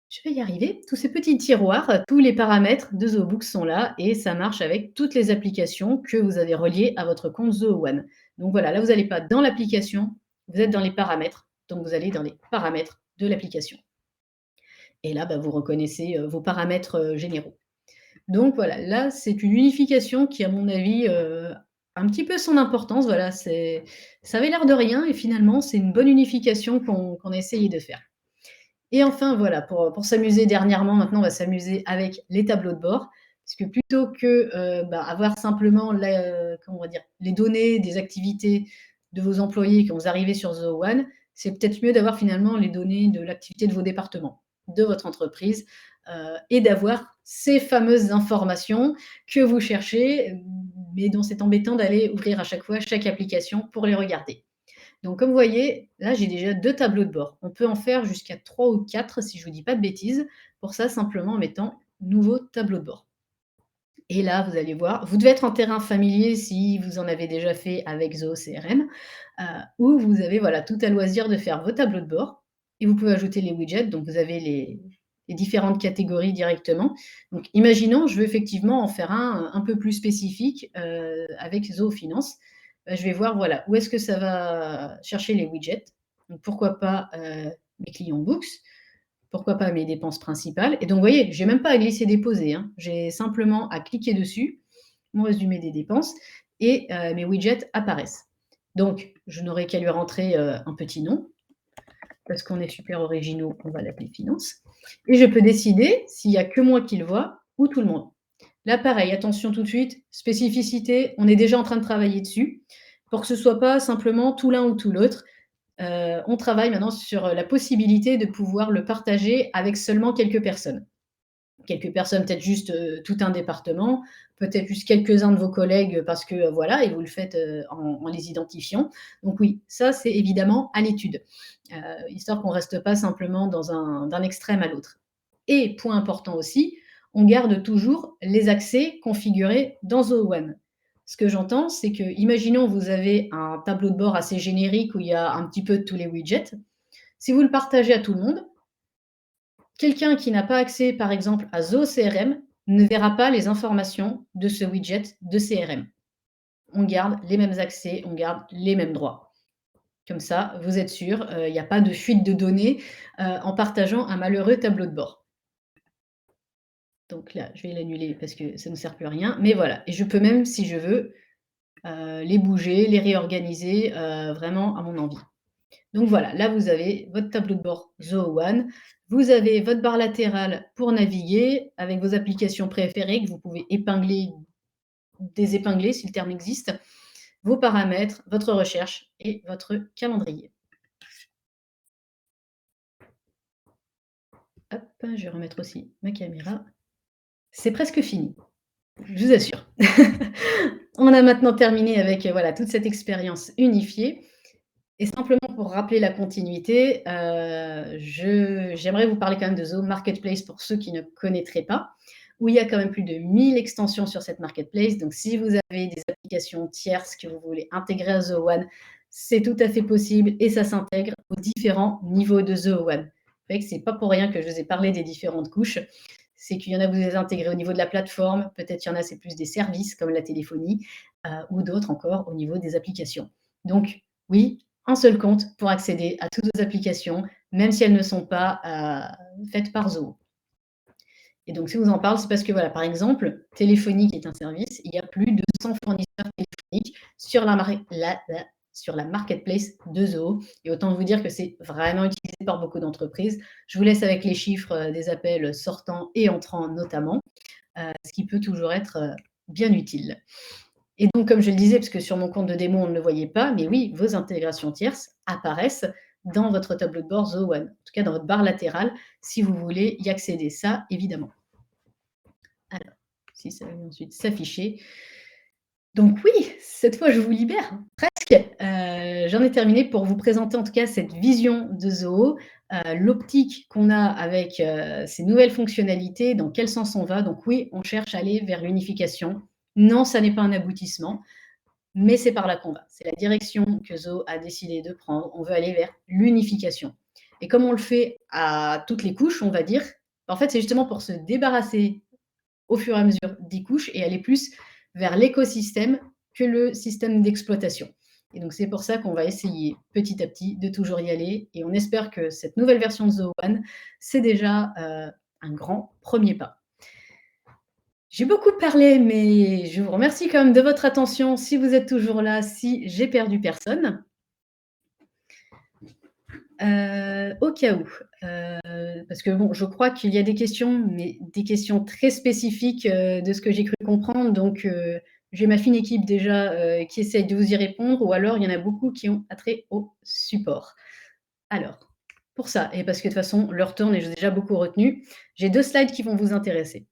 je vais y arriver, tous ces petits tiroirs, tous les paramètres de Zoho Books sont là et ça marche avec toutes les applications que vous avez reliées à votre compte Zoho One. Donc voilà, là vous n'allez pas dans l'application, vous êtes dans les paramètres, donc vous allez dans les paramètres de l'application. Et là, bah, vous reconnaissez, vos paramètres, généraux. Donc voilà, là, c'est une unification qui, à mon avis, a un petit peu son importance. Voilà, ça avait l'air de rien et finalement, c'est une bonne unification qu'on a essayé de faire. Et enfin, voilà, pour s'amuser dernièrement, maintenant, on va s'amuser avec les tableaux de bord. Parce que plutôt que, bah, avoir simplement comment on va dire? Les données des activités de vos employés quand vous arrivez sur Zoho One, c'est peut-être mieux d'avoir finalement les données de l'activité de vos départements, de votre entreprise, et d'avoir ces fameuses informations que vous cherchez, mais dont c'est embêtant d'aller ouvrir à chaque fois chaque application pour les regarder. Donc comme vous voyez, là j'ai déjà 2 tableaux de bord. On peut en faire jusqu'à 3 ou 4 si je ne vous dis pas de bêtises. Pour ça, simplement en mettant «Nouveau tableau de bord» et là, vous allez voir, vous devez être en terrain familier si vous en avez déjà fait avec Zoho CRM, où vous avez voilà, tout à loisir de faire vos tableaux de bord et vous pouvez ajouter les widgets. Donc vous avez les différentes catégories directement. Donc imaginons, je veux effectivement en faire un peu plus spécifique, avec Zoho Finance. Bah, je vais voir, voilà, où est-ce que ça va chercher les widgets. Donc pourquoi pas, mes clients books, pourquoi pas mes dépenses principales. Et donc vous voyez, j'ai même pas à glisser-déposer, hein. J'ai simplement à cliquer dessus, mon résumé des dépenses et mes widgets apparaissent. Donc je n'aurai qu'à lui rentrer, un petit nom, parce qu'on est super originaux, on va l'appeler finance et je peux décider s'il y a que moi qui le vois ou tout le monde. Là, pareil, attention tout de suite, spécificité, on est déjà en train de travailler dessus pour que ce soit pas simplement tout l'un ou tout l'autre. on travaille maintenant sur la possibilité de pouvoir le partager avec seulement quelques personnes. Quelques personnes, peut-être juste, tout un département, peut-être juste quelques-uns de vos collègues parce que, voilà et vous le faites, en les identifiant. Donc oui, ça, c'est évidemment à l'étude, histoire qu'on reste pas simplement d'un extrême à l'autre. Et point important aussi, on garde toujours les accès configurés dans Zoho One. Ce que j'entends, c'est que, imaginons vous avez un tableau de bord assez générique où il y a un petit peu de tous les widgets. Si vous le partagez à tout le monde, quelqu'un qui n'a pas accès, par exemple, à Zoho CRM ne verra pas les informations de ce widget de CRM. On garde les mêmes accès, on garde les mêmes droits. Comme ça, vous êtes sûr, il n'y a pas de fuite de données, en partageant un malheureux tableau de bord. Donc là, je vais l'annuler parce que ça ne sert plus à rien, mais voilà et je peux même, si je veux, les bouger, les réorganiser, vraiment à mon envie. Donc voilà, là vous avez votre tableau de bord Zoho One. Vous avez votre barre latérale pour naviguer avec vos applications préférées que vous pouvez épingler, désépingler si le terme existe, vos paramètres, votre recherche et votre calendrier. Hop, je vais remettre aussi ma caméra. C'est presque fini, je vous assure. On a maintenant terminé avec, voilà, toute cette expérience unifiée. Et simplement pour rappeler la continuité, j'aimerais vous parler quand même de Zoho Marketplace pour ceux qui ne connaîtraient pas, où il y a quand même plus de 1000 extensions sur cette marketplace. Donc si vous avez des applications tierces que vous voulez intégrer à Zoho One, c'est tout à fait possible et ça s'intègre aux différents niveaux de Zoho One. Vous voyez que c'est pas pour rien que je vous ai parlé des différentes couches. C'est qu'il y en a, vous les intégrez au niveau de la plateforme, peut-être il y en a, c'est plus des services comme la téléphonie, ou d'autres encore au niveau des applications. Donc oui, un seul compte pour accéder à toutes vos applications, même si elles ne sont pas, faites par Zoho. Et donc si je vous en parle, c'est parce que voilà, par exemple, Téléphonique est un service, il y a plus de 100 fournisseurs téléphoniques sur la marketplace de Zoho et autant vous dire que c'est vraiment utilisé par beaucoup d'entreprises. Je vous laisse avec les chiffres, des appels sortants et entrants notamment, ce qui peut toujours être, bien utile. Et donc, comme je le disais, parce que sur mon compte de démo, on ne le voyait pas, mais oui, vos intégrations tierces apparaissent dans votre tableau de bord Zoho One, en tout cas dans votre barre latérale, si vous voulez y accéder, ça évidemment. Alors, si ça va ensuite s'afficher. Donc oui, cette fois je vous libère, presque. J'en ai terminé pour vous présenter en tout cas cette vision de Zoho, l'optique qu'on a avec, ces nouvelles fonctionnalités, dans quel sens on va. Donc oui, on cherche à aller vers l'unification. Non, ça n'est pas un aboutissement. Mais c'est par là qu'on va. C'est la direction que Zoho a décidé de prendre. On veut aller vers l'unification. Et comme on le fait à toutes les couches, on va dire, en fait, c'est justement pour se débarrasser au fur et à mesure des couches et aller plus vers l'écosystème que le système d'exploitation. Et donc, c'est pour ça qu'on va essayer petit à petit de toujours y aller. Et on espère que cette nouvelle version de Zoho One, c'est déjà un grand premier pas. J'ai beaucoup parlé, mais je vous remercie quand même de votre attention. Si vous êtes toujours là, si j'ai perdu personne. Au cas où, parce que bon, je crois qu'il y a des questions, mais des questions très spécifiques, de ce que j'ai cru comprendre. Donc, j'ai ma fine équipe déjà, qui essaye de vous y répondre ou alors il y en a beaucoup qui ont attrait au support. Alors, pour ça et parce que de toute façon l'heure tourne et j'ai déjà beaucoup retenu, j'ai 2 slides qui vont vous intéresser.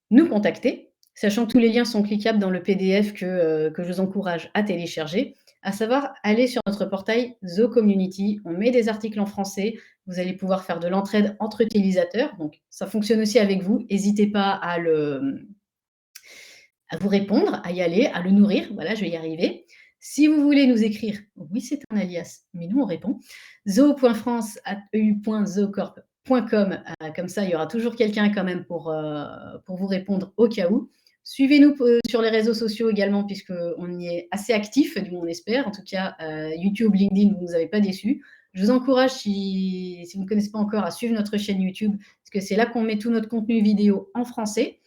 Nous contacter, sachant que tous les liens sont cliquables dans le PDF que je vous encourage à télécharger, à savoir aller sur notre portail Zoho Community. On met des articles en français, vous allez pouvoir faire de l'entraide entre utilisateurs, donc ça fonctionne aussi avec vous. N'hésitez pas à vous répondre, à y aller, à le nourrir. Voilà, je vais y arriver. Si vous voulez nous écrire, oui, c'est un alias, mais nous, on répond. zoho.france@eu.zohocorp.com, comme ça, il y aura toujours quelqu'un quand même pour vous répondre au cas où. Suivez-nous sur les réseaux sociaux également, puisqu'on y est assez actif, du moins on espère. En tout cas, YouTube, LinkedIn, vous ne nous avez pas déçus. Je vous encourage, si vous ne connaissez pas encore, à suivre notre chaîne YouTube, parce que c'est là qu'on met tout notre contenu vidéo en français.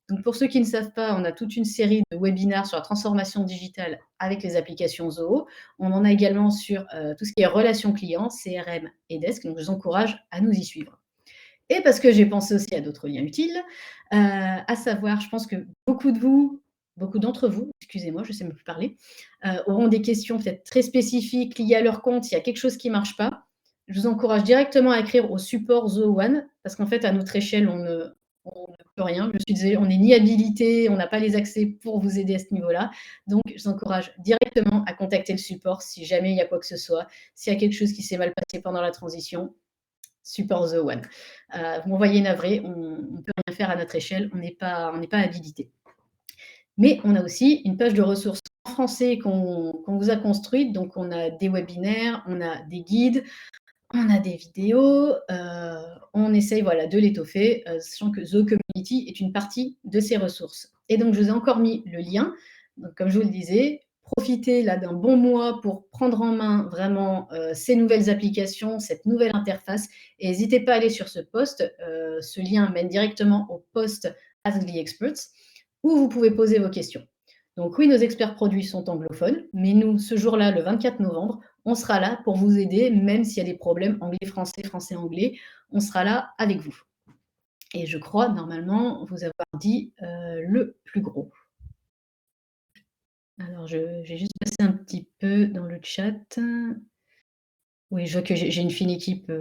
Donc pour ceux qui ne savent pas, on a toute une série de webinaires sur la transformation digitale avec les applications Zoho. On en a également sur tout ce qui est relations clients, CRM et Desk. Donc je vous encourage à nous y suivre. Et parce que j'ai pensé aussi à d'autres liens utiles, à savoir, je pense que beaucoup de vous beaucoup d'entre vous, excusez-moi, je ne sais même plus parler, auront des questions peut-être très spécifiques liées à leur compte. S'il y a quelque chose qui ne marche pas, je vous encourage directement à écrire au support Zoho One parce qu'en fait, à notre échelle, on ne peut rien. Je suis désolée, on n'est ni habilité, on n'a pas les accès pour vous aider à ce niveau-là. Donc, je vous encourage directement à contacter le support si jamais il y a quoi que ce soit, s'il y a quelque chose qui s'est mal passé pendant la transition, support Zoho One. Vous m'envoyez navré, on ne peut rien faire à notre échelle, on n'est pas habilité. Mais on a aussi une page de ressources en français qu'on vous a construite. Donc, on a des webinaires, on a des guides, on a des vidéos. On essaye voilà, de l'étoffer, sachant que The Community est une partie de ces ressources. Et donc, je vous ai encore mis le lien. Donc, comme je vous le disais, profitez là d'un bon mois pour prendre en main vraiment ces nouvelles applications, cette nouvelle interface. Et n'hésitez pas à aller sur ce post. Ce lien mène directement au post Ask the Experts où vous pouvez poser vos questions. Donc oui, nos experts produits sont anglophones, mais nous, ce jour-là, le 24 novembre, on sera là pour vous aider, même s'il y a des problèmes anglais-français, français-anglais, on sera là avec vous. Et je crois, normalement, vous avoir dit le plus gros. Alors, je vais juste passer un petit peu dans le chat. Oui, je vois que j'ai une fine équipe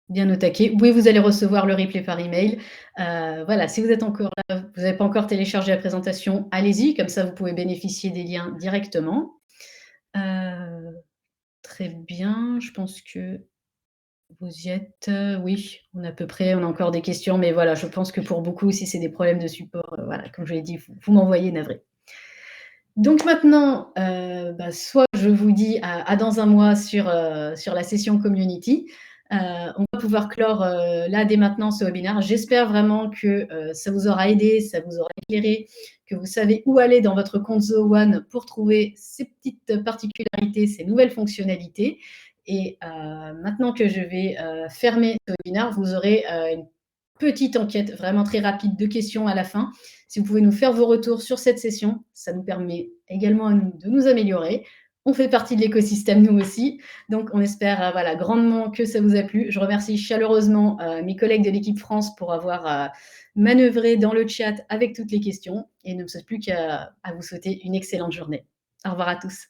bien au taquet. Oui, vous allez recevoir le replay par email. Voilà, si vous êtes encore là, vous n'avez pas encore téléchargé la présentation, allez-y, comme ça vous pouvez bénéficier des liens directement. Très bien, je pense que vous y êtes. Oui, on a à peu près, on a encore des questions, mais voilà, je pense que pour beaucoup, si c'est des problèmes de support, voilà, comme je l'ai dit, vous m'envoyez navré. Donc maintenant, soit je vous dis à dans un mois sur la session community. On va pouvoir clore là dès maintenant ce webinaire. J'espère vraiment que ça vous aura aidé, ça vous aura éclairé, que vous savez où aller dans votre compte Zoho One pour trouver ces petites particularités, ces nouvelles fonctionnalités. Et maintenant que je vais fermer ce webinaire, vous aurez une petite enquête vraiment très rapide de questions à la fin. Si vous pouvez nous faire vos retours sur cette session, ça nous permet également à nous de nous améliorer. On fait partie de l'écosystème nous aussi, donc on espère voilà, grandement que ça vous a plu. Je remercie chaleureusement mes collègues de l'équipe France pour avoir manœuvré dans le chat avec toutes les questions et il ne me reste plus qu'à vous souhaiter une excellente journée. Au revoir à tous.